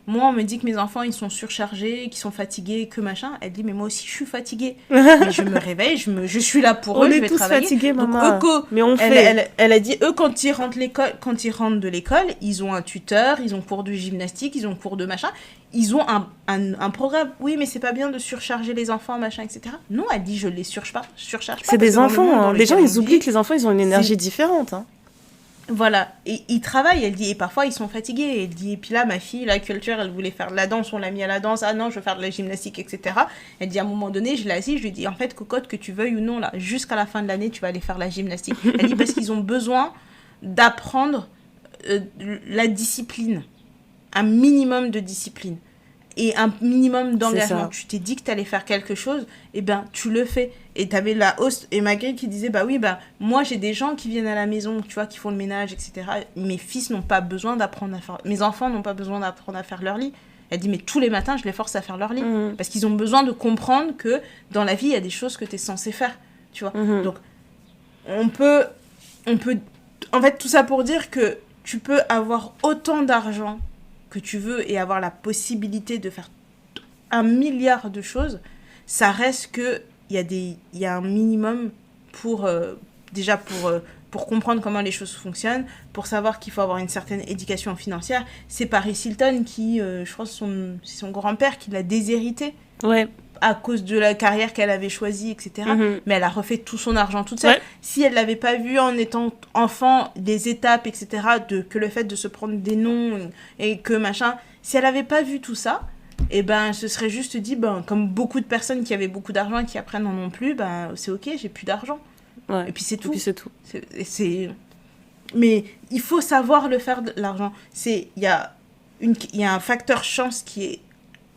Speaker 3: moi, on me dit que mes enfants, ils sont surchargés, qu'ils sont fatigués, que machin. Elle dit, mais moi aussi, je suis fatiguée. Mais je me réveille, je suis là pour eux, je vais travailler.
Speaker 4: On est tous fatigués, maman.
Speaker 3: Donc,
Speaker 4: mais on
Speaker 3: elle a dit, eux, quand ils rentrent de l'école, ils ont un tuteur, ils ont cours de gymnastique, ils ont cours de machin. Ils ont un programme. Oui, mais c'est pas bien de surcharger les enfants, machin, etc. Non, elle dit, je les surcharge pas.
Speaker 4: C'est des enfants. Les gens, ils oublient que les enfants, ils ont une énergie différente. Hein.
Speaker 3: Voilà, et ils travaillent, elle dit, et parfois ils sont fatigués, elle dit, et puis là, ma fille, la culture, elle voulait faire de la danse, on l'a mis à la danse, ah non, je veux faire de la gymnastique, etc. Elle dit, à un moment donné, je l'ai assise, je lui dis, en fait, cocotte, que tu veuilles ou non, là, jusqu'à la fin de l'année, tu vas aller faire la gymnastique. Elle dit, parce qu'ils ont besoin d'apprendre la discipline, un minimum de discipline. Et un minimum d'engagement. Tu t'es dit que tu allais faire quelque chose, et tu le fais. Et tu avais la host et Maggie qui disait, moi j'ai des gens qui viennent à la maison, tu vois, qui font le ménage, etc. Mes fils n'ont pas besoin d'apprendre à faire... Mes enfants n'ont pas besoin d'apprendre à faire leur lit. Elle dit, mais tous les matins, je les force à faire leur lit. Parce qu'ils ont besoin de comprendre que dans la vie, il y a des choses que tu es censé faire, tu vois. Donc, on peut... En fait, tout ça pour dire que tu peux avoir autant d'argent que tu veux et avoir la possibilité de faire 1 milliard de choses, ça reste que il y a un minimum pour comprendre comment les choses fonctionnent, pour savoir qu'il faut avoir une certaine éducation financière. C'est Paris Hilton qui, je crois que c'est son grand-père qui l'a déshérité. Ouais. À cause de la carrière qu'elle avait choisie, etc. Mais elle a refait tout son argent toute seule. Ouais. Si elle l'avait pas vu en étant enfant, des étapes, etc., que le fait de se prendre des noms et que machin, si elle avait pas vu tout ça, ce serait juste dit, comme beaucoup de personnes qui avaient beaucoup d'argent et qui après n'en ont plus, c'est ok, j'ai plus d'argent. Ouais. Et puis c'est tout. Mais il faut savoir le faire de l'argent. Il y a un facteur chance qui est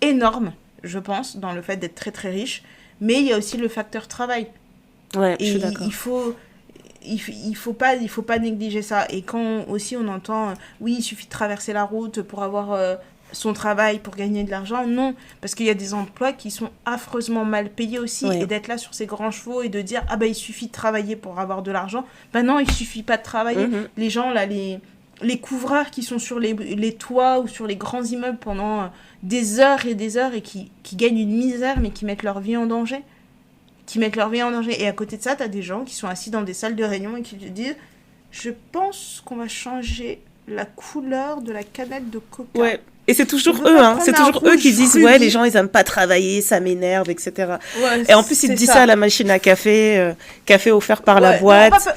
Speaker 3: énorme, je pense, dans le fait d'être très très riche, mais il y a aussi le facteur travail. Ouais, je suis d'accord. Il faut pas négliger ça. Et quand aussi on entend, oui, il suffit de traverser la route pour avoir son travail, pour gagner de l'argent, non, parce qu'il y a des emplois qui sont affreusement mal payés aussi, et d'être là sur ses grands chevaux et de dire, il suffit de travailler pour avoir de l'argent, non, il suffit pas de travailler. Les gens là, les couvreurs qui sont sur les toits ou sur les grands immeubles pendant des heures et qui gagnent une misère, mais qui mettent leur vie en danger. Et à côté de ça, tu as des gens qui sont assis dans des salles de réunion et qui te disent, je pense qu'on va changer la couleur de la canette de coca. Ouais. Et c'est toujours eux, c'est toujours eux qui disent, ouais, les gens, ils aiment pas travailler, ça m'énerve, etc. Ouais, et en plus, ils te disent ça à la machine à café, café offert par la boîte,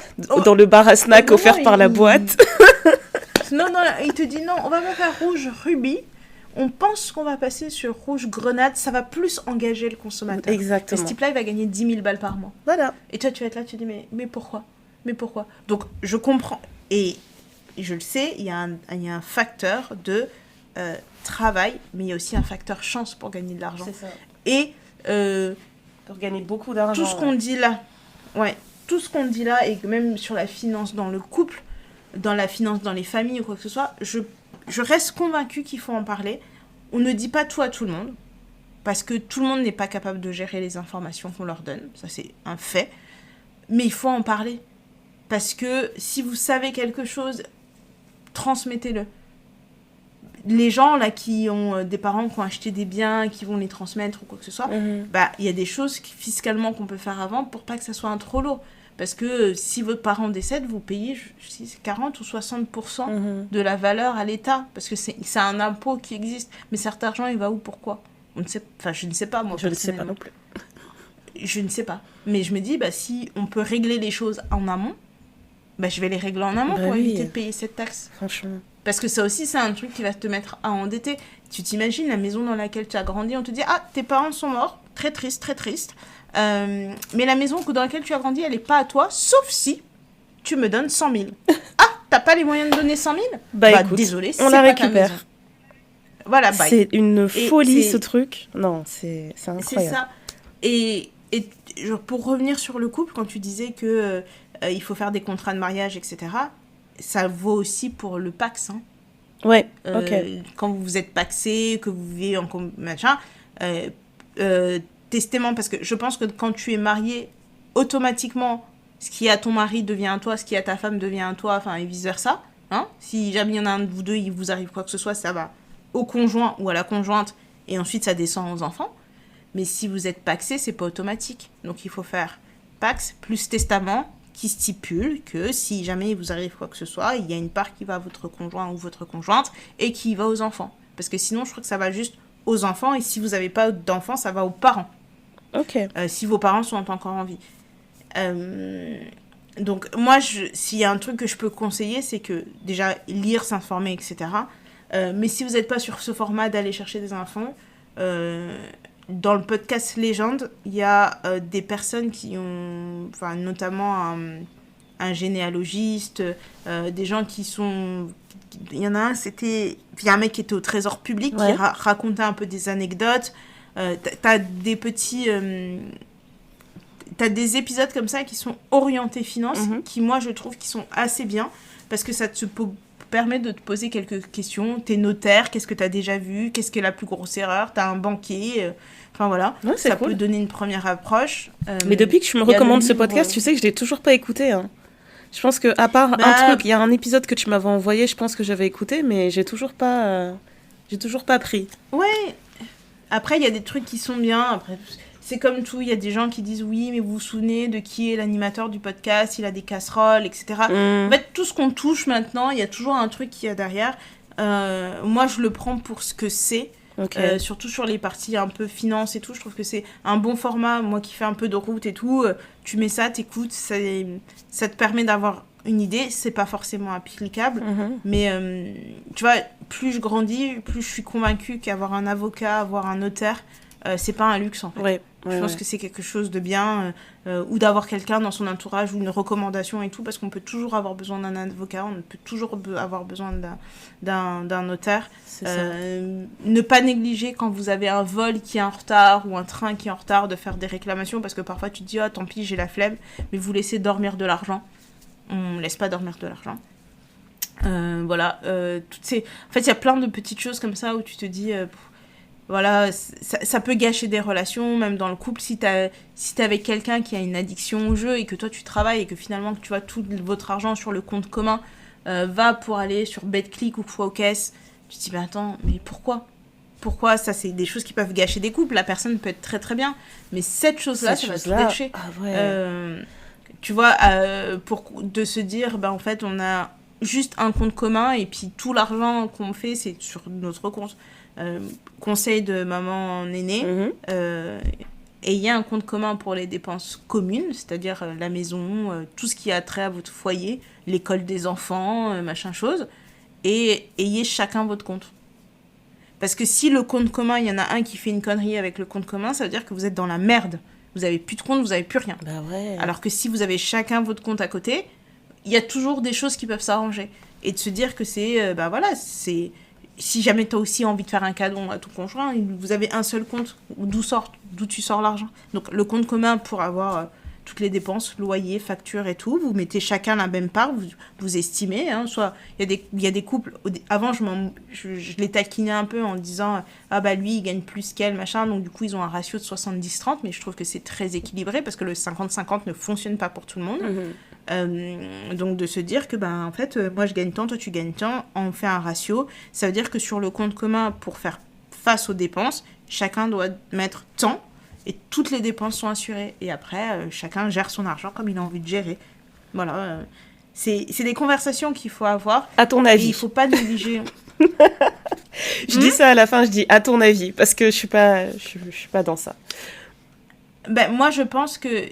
Speaker 3: dans le bar à snack offert par la boîte. Non, il te dit, non, on va pas faire rouge rubis. On pense qu'on va passer sur rouge grenade, ça va plus engager le consommateur. Exactement. Et ce type-là, il va gagner 10 000 balles par mois. Voilà. Et toi, tu vas être là, tu te dis, mais pourquoi ? Donc, je comprends. Et je le sais, il y a un facteur de travail, mais il y a aussi un facteur chance pour gagner de l'argent. C'est ça. Et pour gagner beaucoup d'argent. Tout ce qu'on dit là, et même sur la finance dans le couple, dans la finance dans les familles ou quoi que ce soit, je reste convaincue qu'il faut en parler. On ne dit pas tout à tout le monde, parce que tout le monde n'est pas capable de gérer les informations qu'on leur donne. Ça, c'est un fait. Mais il faut en parler. Parce que si vous savez quelque chose, transmettez-le. Les gens là qui ont des parents qui ont acheté des biens, qui vont les transmettre ou quoi que ce soit, y a des choses fiscalement qu'on peut faire avant pour pas que ça soit un trop lourd. Parce que si votre parent décède, vous payez 40 ou 60% de la valeur à l'État. Parce que c'est un impôt qui existe. Mais cet argent, il va où ? Pourquoi ? Je ne sais pas, moi. Je ne sais pas non plus. Je ne sais pas. Mais je me dis, si on peut régler les choses en amont, je vais les régler en amont pour éviter de payer cette taxe. Franchement. Parce que ça aussi, c'est un truc qui va te mettre à endetter. Tu t'imagines la maison dans laquelle tu as grandi, on te dit, tes parents sont morts, très triste, très triste. Mais la maison dans laquelle tu as grandi, elle n'est pas à toi, sauf si tu me donnes 100 000. T'as pas les moyens de donner 100 000 ? Écoute, désolé,
Speaker 4: on la récupère.
Speaker 3: Voilà,
Speaker 4: c'est une folie, ce truc. Non, c'est incroyable.
Speaker 3: C'est ça. Et pour revenir sur le couple, quand tu disais que il faut faire des contrats de mariage, etc., ça vaut aussi pour le Pacs. Ouais, ok. Quand vous êtes pacsé, que vous vivez en machin, testament, parce que je pense que quand tu es marié, automatiquement, ce qui est à ton mari devient à toi, ce qui est à ta femme devient à toi, enfin, et vice-versa. Hein, si jamais il y en a un de vous deux, il vous arrive quoi que ce soit, ça va au conjoint ou à la conjointe, et ensuite ça descend aux enfants. Mais si vous êtes pacsé, c'est pas automatique. Donc il faut faire pax plus testament qui stipule que si jamais il vous arrive quoi que ce soit, il y a une part qui va à votre conjoint ou votre conjointe et qui va aux enfants. Parce que sinon, je crois que ça va juste aux enfants, et si vous n'avez pas d'enfants, ça va aux parents.
Speaker 4: Ok.
Speaker 3: Si vos parents sont encore en vie. Donc moi, s'il y a un truc que je peux conseiller, c'est que déjà lire, s'informer, etc. Mais si vous n'êtes pas sur ce format d'aller chercher des infos, dans le podcast Légende, il y a des personnes qui ont, enfin, notamment un généalogiste, des gens qui sont... Il y en a un, il y a un mec qui était au Trésor public, qui racontait un peu des anecdotes. T'as des petits... T'as des épisodes comme ça qui sont orientés finance, qui, moi, je trouve qui sont assez bien, parce que ça te permet de te poser quelques questions. T'es notaire, qu'est-ce que t'as déjà vu? Qu'est-ce que est la plus grosse erreur? T'as un banquier... Enfin, voilà. Ouais, ça peut donner une première approche.
Speaker 4: Mais depuis que tu me recommandes ce podcast, tu sais que je l'ai toujours pas écouté. Hein. Je pense que, à part un truc, il y a un épisode que tu m'avais envoyé, je pense que j'avais écouté, mais j'ai toujours pas pris.
Speaker 3: Ouais. Après, il y a des trucs qui sont bien. Après, c'est comme tout, il y a des gens qui disent oui, mais vous vous souvenez de qui est l'animateur du podcast, il a des casseroles, etc. En fait, tout ce qu'on touche maintenant, il y a toujours un truc qu'il y a derrière. Moi, je le prends pour ce que c'est. Okay. Surtout sur les parties un peu finance et tout, je trouve que c'est un bon format. Moi qui fais un peu de route et tout, tu mets ça, t'écoutes, ça te permet d'avoir une idée. C'est pas forcément applicable, mais tu vois, plus je grandis, plus je suis convaincue qu'avoir un avocat, avoir un notaire, c'est pas un luxe en fait. Je pense que c'est quelque chose de bien, ou d'avoir quelqu'un dans son entourage ou une recommandation et tout, parce qu'on peut toujours avoir besoin d'un avocat, on peut toujours avoir besoin d'un notaire. Ne pas négliger quand vous avez un vol qui est en retard ou un train qui est en retard, de faire des réclamations, parce que parfois tu te dis tant pis, j'ai la flemme, mais vous laissez dormir de l'argent. On ne laisse pas dormir de l'argent. Voilà, en fait il y a plein de petites choses comme ça où tu te dis voilà, ça peut gâcher des relations, même dans le couple. Si t'es avec quelqu'un qui a une addiction au jeu et que toi tu travailles et que finalement tu vois tout votre argent sur le compte commun va pour aller sur BetClick ou Fois aux caisses, tu te dis attends, mais pourquoi ça? C'est des choses qui peuvent gâcher des couples. La personne peut être très très bien, mais cette chose-là, ça va tout gâcher. Tu vois, de se dire en fait on a juste un compte commun et puis tout l'argent qu'on fait c'est sur notre compte. Conseil de maman nénée, ayez un compte commun pour les dépenses communes, c'est-à-dire la maison, tout ce qui a trait à votre foyer, l'école des enfants, machin chose, et ayez chacun votre compte. Parce que si le compte commun, il y en a un qui fait une connerie avec le compte commun, ça veut dire que vous êtes dans la merde. Vous n'avez plus de compte, vous n'avez plus rien. Alors que si vous avez chacun votre compte à côté, il y a toujours des choses qui peuvent s'arranger. Et de se dire que c'est... c'est... Si jamais tu as aussi envie de faire un cadeau à ton conjoint, vous avez un seul compte d'où tu sors l'argent. Donc le compte commun pour avoir toutes les dépenses, loyer, facture et tout, vous mettez chacun la même part, vous estimez. Hein, soit il y a des couples, avant je les taquinais un peu en disant lui il gagne plus qu'elle, machin, donc du coup ils ont un ratio de 70-30, mais je trouve que c'est très équilibré parce que le 50-50 ne fonctionne pas pour tout le monde. Donc de se dire que en fait moi je gagne tant, toi tu gagnes tant, on fait un ratio, ça veut dire que sur le compte commun pour faire face aux dépenses, chacun doit mettre tant et toutes les dépenses sont assurées et après chacun gère son argent comme il a envie de gérer. Voilà, c'est des conversations qu'il faut avoir.
Speaker 4: À ton avis.
Speaker 3: Et il faut pas négliger.
Speaker 4: Je dis ça à la fin, je dis à ton avis parce que je suis pas dans ça.
Speaker 3: Moi je pense que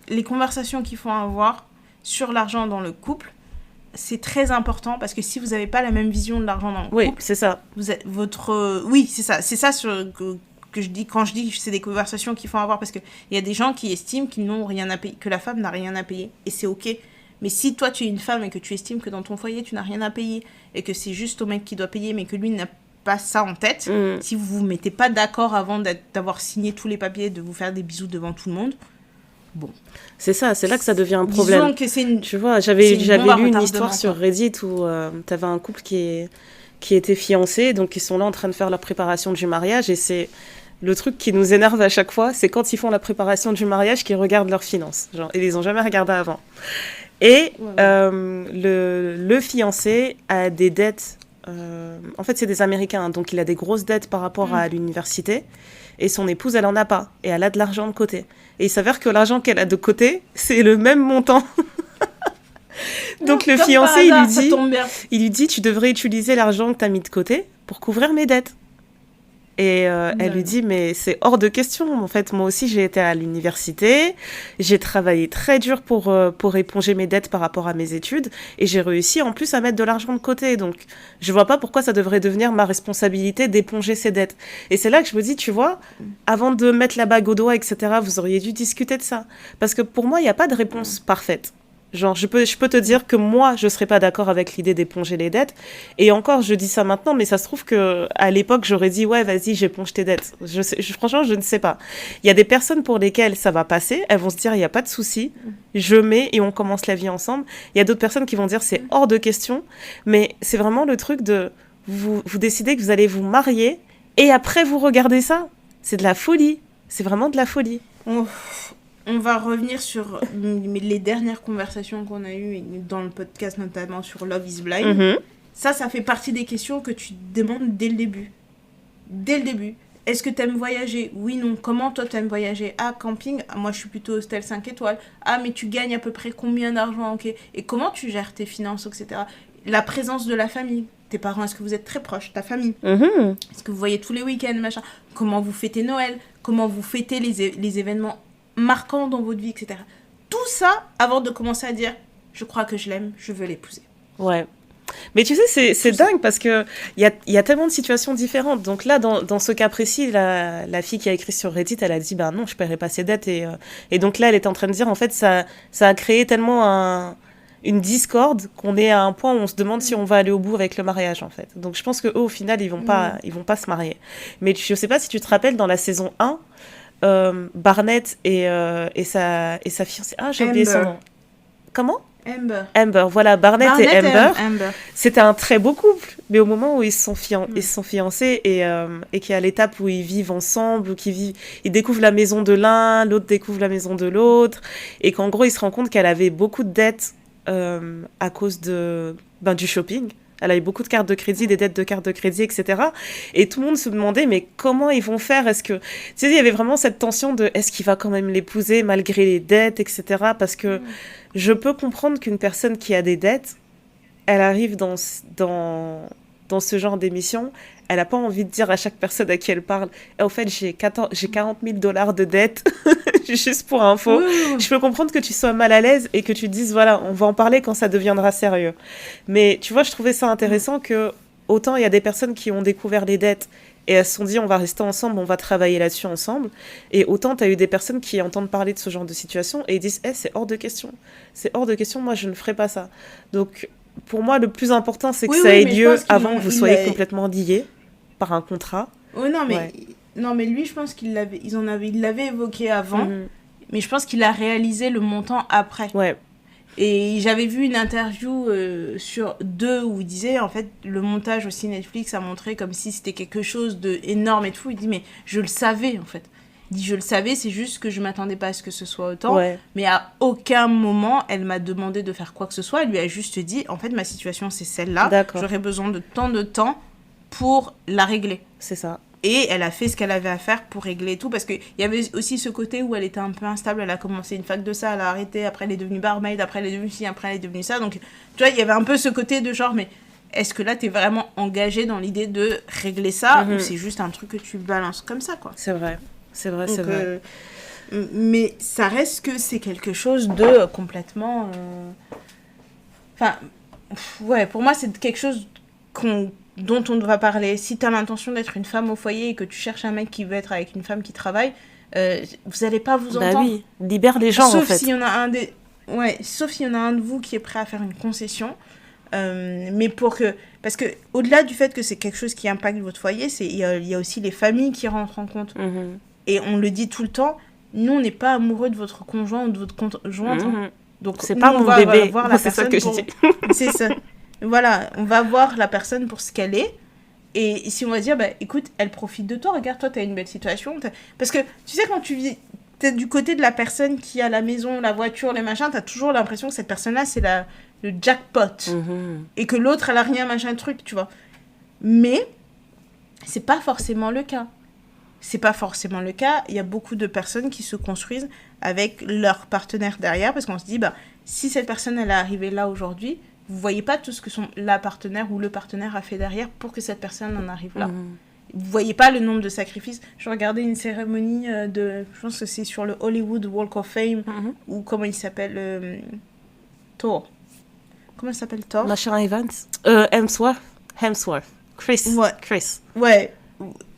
Speaker 3: les conversations qu'il faut avoir sur l'argent dans le couple, c'est très important parce que si vous n'avez pas la même vision de l'argent dans le couple...
Speaker 4: Oui, c'est ça.
Speaker 3: Oui, c'est ça. C'est ça que je dis quand je dis que c'est des conversations qu'il faut avoir parce qu'il y a des gens qui estiment qu'ils n'ont rien à payer, que la femme n'a rien à payer. Et c'est OK. Mais si toi, tu es une femme et que tu estimes que dans ton foyer, tu n'as rien à payer et que c'est juste au mec qui doit payer mais que lui n'a pas ça en tête, si vous vous mettez pas d'accord avant d'avoir signé tous les papiers, de vous faire des bisous devant tout le monde... Bon.
Speaker 4: C'est ça, c'est là que ça devient un problème.
Speaker 3: Disons que c'est
Speaker 4: tu vois, j'avais lu une histoire sur Reddit où t'avais un couple qui était fiancé, donc ils sont là en train de faire leur préparation du mariage et le truc qui nous énerve à chaque fois, c'est quand ils font la préparation du mariage qu'ils regardent leurs finances. Genre, ils les ont jamais regardées avant. Et le fiancé a des dettes. En fait, c'est des Américains, donc il a des grosses dettes par rapport à l'université. Et son épouse, elle en a pas. Et elle a de l'argent de côté. Et il s'avère que l'argent qu'elle a de côté, c'est le même montant. Donc le fiancé, il lui dit, tu devrais utiliser l'argent que tu as mis de côté pour couvrir mes dettes. Et elle lui dit, mais c'est hors de question. En fait, moi aussi, j'ai été à l'université. J'ai travaillé très dur pour éponger mes dettes par rapport à mes études. Et j'ai réussi en plus à mettre de l'argent de côté. Donc, je vois pas pourquoi ça devrait devenir ma responsabilité d'éponger ces dettes. Et c'est là que je me dis, tu vois, avant de mettre la bague au doigt, etc., vous auriez dû discuter de ça. Parce que pour moi, il n'y a pas de réponse parfaite. Genre, je peux te dire que moi, je serais pas d'accord avec l'idée d'éponger les dettes. Et encore, je dis ça maintenant, mais ça se trouve que à l'époque, j'aurais dit, ouais, vas-y, j'éponge tes dettes. Franchement, je ne sais pas. Il y a des personnes pour lesquelles ça va passer. Elles vont se dire, il n'y a pas de souci. Je mets et on commence la vie ensemble. Il y a d'autres personnes qui vont dire, c'est hors de question. Mais c'est vraiment le truc de, vous décidez que vous allez vous marier et après, vous regardez ça. C'est de la folie. C'est vraiment de la folie.
Speaker 3: On va revenir sur les dernières conversations qu'on a eues dans le podcast, notamment sur Love is Blind.
Speaker 4: Mm-hmm.
Speaker 3: Ça fait partie des questions que tu te demandes dès le début. Dès le début. Est-ce que t'aimes voyager ? Oui, non. Comment toi t'aimes voyager ? Ah, camping ? Ah, moi je suis plutôt hostel 5 étoiles. Ah, mais tu gagnes à peu près combien d'argent ? Ok. Et comment tu gères tes finances, etc. La présence de la famille. Tes parents, est-ce que vous êtes très proches ? Ta famille ?
Speaker 4: Mm-hmm.
Speaker 3: Est-ce que vous voyez tous les week-ends, machin ? Comment vous fêtez Noël ? Comment vous fêtez les événements marquant dans votre vie, etc. Tout ça avant de commencer à dire je crois que je l'aime, je veux l'épouser.
Speaker 4: Ouais. Mais tu sais, c'est dingue parce qu'il y a tellement de situations différentes. Donc là, dans ce cas précis, la fille qui a écrit sur Reddit, elle a dit bah non, je ne paierai pas ses dettes. Et donc là, elle est en train de dire en fait, ça a créé tellement une discorde qu'on est à un point où on se demande si on va aller au bout avec le mariage en fait. Donc je pense qu'eux, au final, ils vont pas se marier. Mais je ne sais pas si tu te rappelles, dans la saison 1, Barnett et sa fiancée. Ah, j'ai oublié son nom. Comment ? Amber. Voilà, Barnett et Amber. C'était un très beau couple. Mais au moment où ils se sont fiancés et qu'il y a l'étape où ils vivent ensemble, où ils découvrent la maison de l'un, l'autre découvre la maison de l'autre, et qu'en gros, ils se rendent compte qu'elle avait beaucoup de dettes à cause du shopping. Elle avait beaucoup de cartes de crédit, des dettes de cartes de crédit, etc. Et tout le monde se demandait, mais comment ils vont faire ? Est-ce que... Tu sais, il y avait vraiment cette tension de est-ce qu'il va quand même l'épouser malgré les dettes, etc. Parce que je peux comprendre qu'une personne qui a des dettes, elle arrive dans ce genre d'émission, elle n'a pas envie de dire à chaque personne à qui elle parle « En fait, j'ai 40 000 $ de dettes, juste pour info. » Je peux comprendre que tu sois mal à l'aise et que tu te dises « Voilà, on va en parler quand ça deviendra sérieux. » Mais tu vois, je trouvais ça intéressant que autant il y a des personnes qui ont découvert les dettes et elles se sont dit « On va rester ensemble, on va travailler là-dessus ensemble. » Et autant tu as eu des personnes qui entendent parler de ce genre de situation et ils disent « c'est hors de question. C'est hors de question, moi je ne ferai pas ça. » Donc... Pour moi, le plus important, c'est que ça ait lieu avant que vous soyez complètement liés par un contrat.
Speaker 3: Oh, non, mais lui, je pense qu'il l'avait évoqué avant, mais je pense qu'il a réalisé le montant après.
Speaker 4: Ouais.
Speaker 3: Et j'avais vu une interview sur 2 où il disait, en fait, le montage aussi Netflix a montré comme si c'était quelque chose d'énorme et tout. Il dit, mais je le savais, en fait. Il dit, je le savais, c'est juste que je m'attendais pas à ce que ce soit autant.
Speaker 4: Ouais.
Speaker 3: Mais à aucun moment, elle m'a demandé de faire quoi que ce soit. Elle lui a juste dit, en fait, ma situation, c'est celle-là.
Speaker 4: D'accord.
Speaker 3: J'aurais besoin de tant de temps pour la régler.
Speaker 4: C'est ça.
Speaker 3: Et elle a fait ce qu'elle avait à faire pour régler tout. Parce qu'il y avait aussi ce côté où elle était un peu instable. Elle a commencé une fac de ça, elle a arrêté. Après, elle est devenue barmaid. Après, elle est devenue ci. Après, elle est devenue ça. Donc, tu vois, il y avait un peu ce côté de genre, mais est-ce que là, t'es vraiment engagée dans l'idée de régler ça ou c'est juste un truc que tu balances comme ça, quoi.
Speaker 4: C'est vrai. C'est vrai.
Speaker 3: Mais ça reste que c'est quelque chose de complètement... Enfin, ouais, pour moi, c'est quelque chose dont on doit parler. Si tu as l'intention d'être une femme au foyer et que tu cherches un mec qui veut être avec une femme qui travaille, vous n'allez pas vous entendre.
Speaker 4: Bah oui, libère les gens, en fait.
Speaker 3: Sauf s'il y en a un de vous qui est prêt à faire une concession. Mais parce que au-delà du fait que c'est quelque chose qui impacte votre foyer, il y a aussi les familles qui rentrent en compte. Et on le dit tout le temps, nous, on n'est pas amoureux de votre conjoint ou de votre conjointe. Donc,
Speaker 4: c'est pas mon bébé.
Speaker 3: Voir la personne je dis. C'est ça. Voilà, on va voir la personne pour ce qu'elle est. Et si on va dire, bah, écoute, elle profite de toi, regarde, toi, t'as une belle situation. Parce que, tu sais, quand tu vis, t'es du côté de la personne qui a la maison, la voiture, les machins, t'as toujours l'impression que cette personne-là, c'est le jackpot. Et que l'autre, elle a rien, machin, truc, tu vois. Mais, c'est pas forcément le cas. C'est pas forcément le cas. Il y a beaucoup de personnes qui se construisent avec leur partenaire derrière, parce qu'on se dit, bah, si cette personne, elle est arrivée là aujourd'hui, vous voyez pas tout ce que la partenaire ou le partenaire a fait derrière pour que cette personne en arrive là. Vous voyez pas le nombre de sacrifices. Je regardais une cérémonie je pense que c'est sur le Hollywood Walk of Fame, ou comment il s'appelle, Thor. Comment il s'appelle Thor?
Speaker 4: Machin Evans. Hemsworth. Chris.
Speaker 3: Ouais.
Speaker 4: Chris.
Speaker 3: Ouais.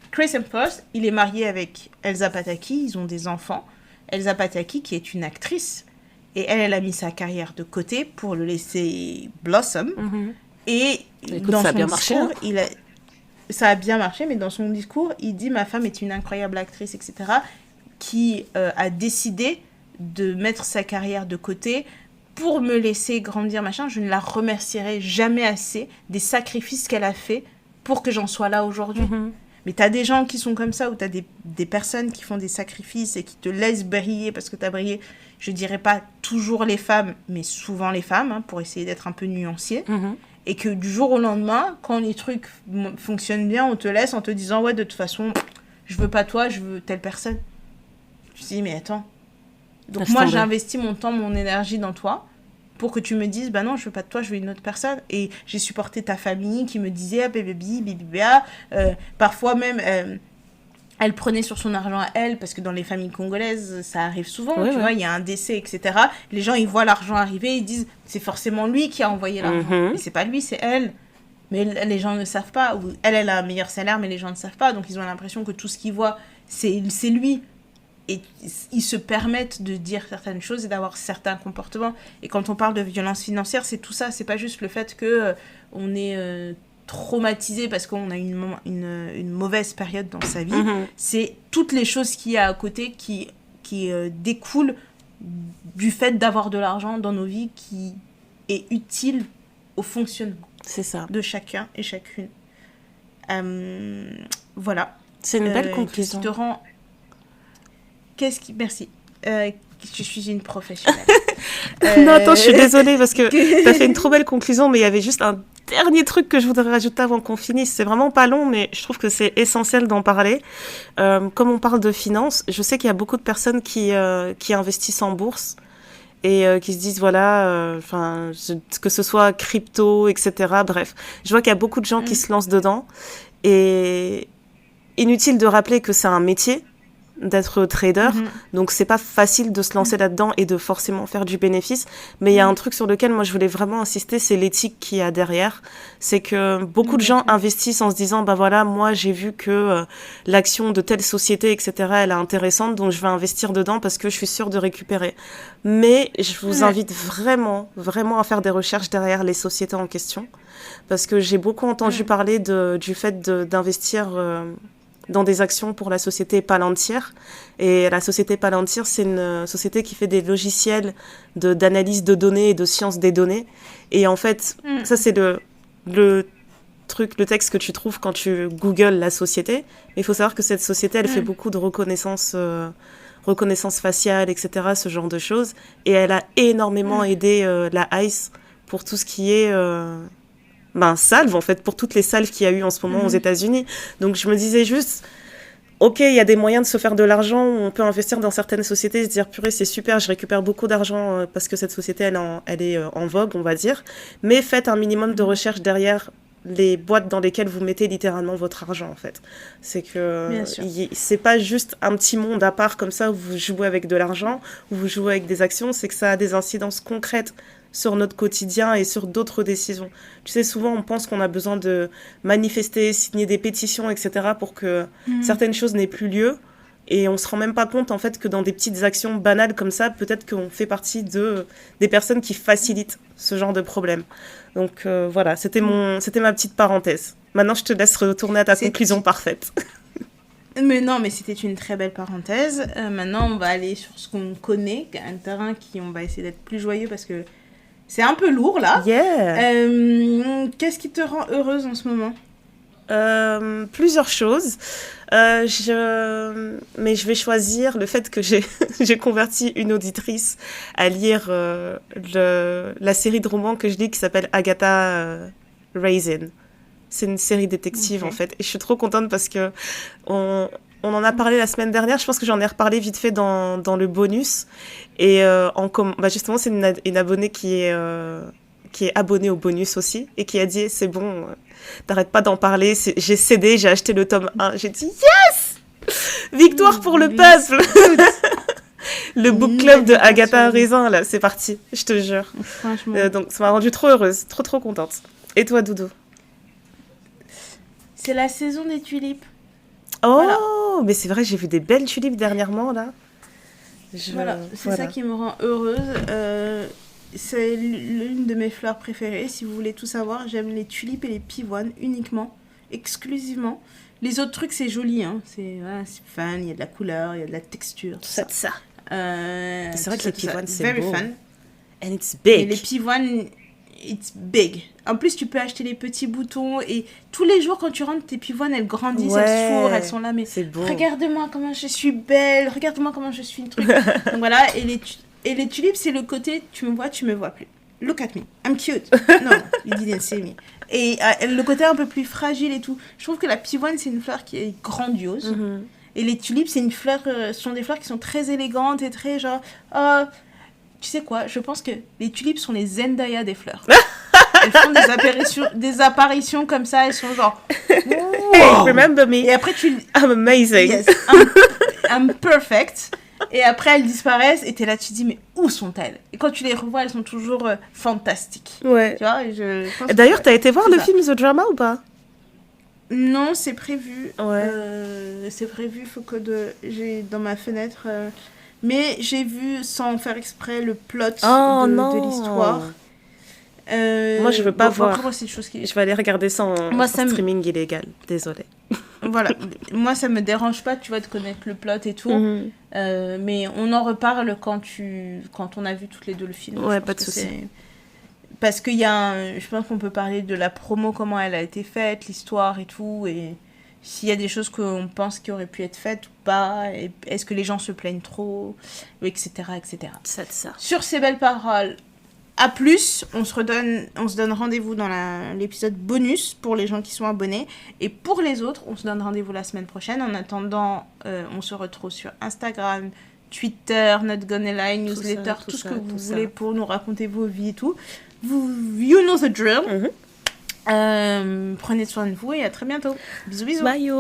Speaker 3: Chris Hemsworth, il est marié avec Elsa Pataky, ils ont des enfants. Elsa Pataky, qui est une actrice, et elle a mis sa carrière de côté pour le laisser blossom. Et
Speaker 4: écoute,
Speaker 3: dans
Speaker 4: ça a
Speaker 3: son
Speaker 4: bien marché,
Speaker 3: discours, ça a bien marché, mais dans son discours, il dit « Ma femme est une incroyable actrice, etc. » qui a décidé de mettre sa carrière de côté pour me laisser grandir, machin. Je ne la remercierai jamais assez des sacrifices qu'elle a fait pour que j'en sois là aujourd'hui. Mais t'as des gens qui sont comme ça, ou t'as des personnes qui font des sacrifices et qui te laissent briller parce que t'as brillé. Je dirais pas toujours les femmes, mais souvent les femmes, hein, pour essayer d'être un peu nuancier. Et que du jour au lendemain, quand les trucs fonctionnent bien, on te laisse en te disant « Ouais, de toute façon, je veux pas toi, je veux telle personne. » Tu te dis « Mais attends. » Donc moi, j'ai investi mon temps, mon énergie dans toi pour que tu me dises « Bah non, je veux pas de toi, je veux une autre personne. » Et j'ai supporté ta famille qui me disait « Ah, baby, parfois même... elle prenait sur son argent à elle, parce que dans les familles congolaises, ça arrive souvent, tu vois, il y a un décès, etc. Les gens, ils voient l'argent arriver, ils disent, c'est forcément lui qui a envoyé l'argent. Mais c'est pas lui, c'est elle. Mais les gens ne savent pas. Ou elle a un meilleur salaire, mais les gens ne savent pas. Donc, ils ont l'impression que tout ce qu'ils voient, c'est lui. Et ils se permettent de dire certaines choses et d'avoir certains comportements. Et quand on parle de violence financière, c'est tout ça. C'est pas juste le fait qu'on est... traumatisé parce qu'on a une mauvaise période dans sa vie, c'est toutes les choses qu'il y a à côté qui découlent du fait d'avoir de l'argent dans nos vies, qui est utile au fonctionnement de chacun et chacune. Voilà.
Speaker 4: C'est une belle conclusion.
Speaker 3: Merci. Je suis une professionnelle.
Speaker 4: Non, attends, je suis désolée parce que t'as fait une trop belle conclusion, mais il y avait juste un dernier truc que je voudrais rajouter avant qu'on finisse. C'est vraiment pas long, mais je trouve que c'est essentiel d'en parler. Comme on parle de finances, je sais qu'il y a beaucoup de personnes qui investissent en bourse et qui se disent voilà, que ce soit crypto, etc. Bref, je vois qu'il y a beaucoup de gens qui se lancent dedans, et inutile de rappeler que c'est un métier d'être trader, donc c'est pas facile de se lancer là-dedans et de forcément faire du bénéfice, mais il y a un truc sur lequel moi je voulais vraiment insister, c'est l'éthique qu'il y a derrière. C'est que beaucoup de gens investissent en se disant bah voilà, moi j'ai vu que l'action de telle société, etc., elle est intéressante, donc je vais investir dedans parce que je suis sûre de récupérer. Mais je vous invite vraiment à faire des recherches derrière les sociétés en question, parce que j'ai beaucoup entendu parler du fait d'investir dans des actions pour la société Palantir. Et la société Palantir, c'est une société qui fait des logiciels d'analyse de données et de science des données. Et en fait, ça c'est le texte que tu trouves quand tu googles la société. Mais il faut savoir que cette société, elle fait beaucoup de reconnaissance faciale, etc., ce genre de choses. Et elle a énormément aidé la ICE pour tout ce qui est... salve, en fait, pour toutes les salves qu'il y a eu en ce moment aux États-Unis. Donc, je me disais juste, ok, il y a des moyens de se faire de l'argent, on peut investir dans certaines sociétés, se dire, purée, c'est super, je récupère beaucoup d'argent parce que cette société, elle est en vogue, on va dire. Mais faites un minimum de recherche derrière les boîtes dans lesquelles vous mettez littéralement votre argent, en fait. C'est que c'est pas juste un petit monde à part comme ça où vous jouez avec de l'argent, où vous jouez avec des actions, c'est que ça a des incidences concrètes sur notre quotidien et sur d'autres décisions. Tu sais, souvent, on pense qu'on a besoin de manifester, signer des pétitions, etc., pour que certaines choses n'aient plus lieu. Et on se rend même pas compte, en fait, que dans des petites actions banales comme ça, peut-être qu'on fait partie des personnes qui facilitent ce genre de problème. Donc, voilà, c'était ma petite parenthèse. Maintenant, je te laisse retourner à ta conclusion parfaite.
Speaker 3: Mais non, mais c'était une très belle parenthèse. Maintenant, on va aller sur ce qu'on connaît, un terrain on va essayer d'être plus joyeux parce que c'est un peu lourd, là.
Speaker 4: Yeah.
Speaker 3: Qu'est-ce qui te rend heureuse en ce moment ?
Speaker 4: Plusieurs choses. Mais je vais choisir le fait que j'ai converti une auditrice à lire la série de romans que je lis qui s'appelle Agatha Raisin. C'est une série détective en fait. Et je suis trop contente parce que on en a parlé la semaine dernière. Je pense que j'en ai reparlé vite fait dans le bonus. Et justement, c'est une abonnée qui est abonnée au bonus aussi et qui a dit c'est bon, t'arrêtes pas d'en parler. J'ai cédé, j'ai acheté le tome 1. J'ai dit yes! Victoire pour le peuple! Le book club de Agatha Raisin, là, c'est parti, je te jure.
Speaker 3: Franchement.
Speaker 4: Donc ça m'a rendue trop heureuse, trop contente. Et toi, Doudou?
Speaker 3: C'est la saison des tulipes.
Speaker 4: Oh,
Speaker 3: voilà.
Speaker 4: Mais c'est vrai, j'ai vu des belles tulipes dernièrement, là.
Speaker 3: Voilà, c'est ça qui me rend heureuse. C'est l'une de mes fleurs préférées. Si vous voulez tout savoir, j'aime les tulipes et les pivoines uniquement, exclusivement. Les autres trucs, c'est joli, hein. C'est fun, il y a de la couleur, il y a de la texture.
Speaker 4: C'est ça. C'est vrai que les pivoines, c'est
Speaker 3: very
Speaker 4: beau.
Speaker 3: fun.
Speaker 4: And it's big.
Speaker 3: Et les pivoines, it's big. En plus, tu peux acheter les petits boutons et tous les jours, quand tu rentres, tes pivoines, elles grandissent, elles s'ouvrent, elles sont là. Mais
Speaker 4: c'est beau.
Speaker 3: Regarde-moi comment je suis belle, regarde-moi comment je suis une truc. Donc voilà, et les tulipes, c'est le côté, tu me vois plus. Look at me, I'm cute. No, you didn't see me. Et le côté un peu plus fragile et tout. Je trouve que la pivoine, c'est une fleur qui est grandiose. Mm-hmm. Et les tulipes, c'est une fleur, sont des fleurs qui sont très élégantes et très genre... tu sais quoi, je pense que les tulipes sont les Zendaya des fleurs. Elles font des apparitions comme ça, elles sont genre... Wow.
Speaker 4: Hey, remember me.
Speaker 3: Et après,
Speaker 4: I'm amazing.
Speaker 3: Yes, I'm perfect. Et après, elles disparaissent et t'es là, tu te dis, mais où sont-elles? Et quand tu les revois, elles sont toujours fantastiques.
Speaker 4: Ouais.
Speaker 3: Tu vois,
Speaker 4: et d'ailleurs, t'as été voir le film The Drama ou pas?
Speaker 3: Non, c'est prévu.
Speaker 4: Ouais.
Speaker 3: C'est prévu, il faut que j'ai dans ma fenêtre... Mais j'ai vu, sans faire exprès, le plot de l'histoire.
Speaker 4: Moi, je veux pas voir.
Speaker 3: Moi, c'est une chose qui...
Speaker 4: Je vais aller regarder ça en streaming illégal. Désolée.
Speaker 3: Voilà. Moi, ça me dérange pas, tu vois, de connaître le plot et tout. Mm-hmm. Mais on en reparle quand on a vu toutes les deux le film.
Speaker 4: Ouais, pas de souci.
Speaker 3: Parce qu'il y a je pense qu'on peut parler de la promo, comment elle a été faite, l'histoire et tout, et... S'il y a des choses qu'on pense qui auraient pu être faites ou pas, est-ce que les gens se plaignent trop, etc. etc.
Speaker 4: C'est ça.
Speaker 3: Sur ces belles paroles, à plus, on se donne rendez-vous dans l'épisode bonus pour les gens qui sont abonnés. Et pour les autres, on se donne rendez-vous la semaine prochaine. En attendant, on se retrouve sur Instagram, Twitter, Not Gonna Lie, newsletter, tout ce que vous voulez pour nous raconter vos vies et tout. You know the drill. Mm-hmm. Prenez soin de vous et à très bientôt. Bisous, bisous.
Speaker 4: Bye.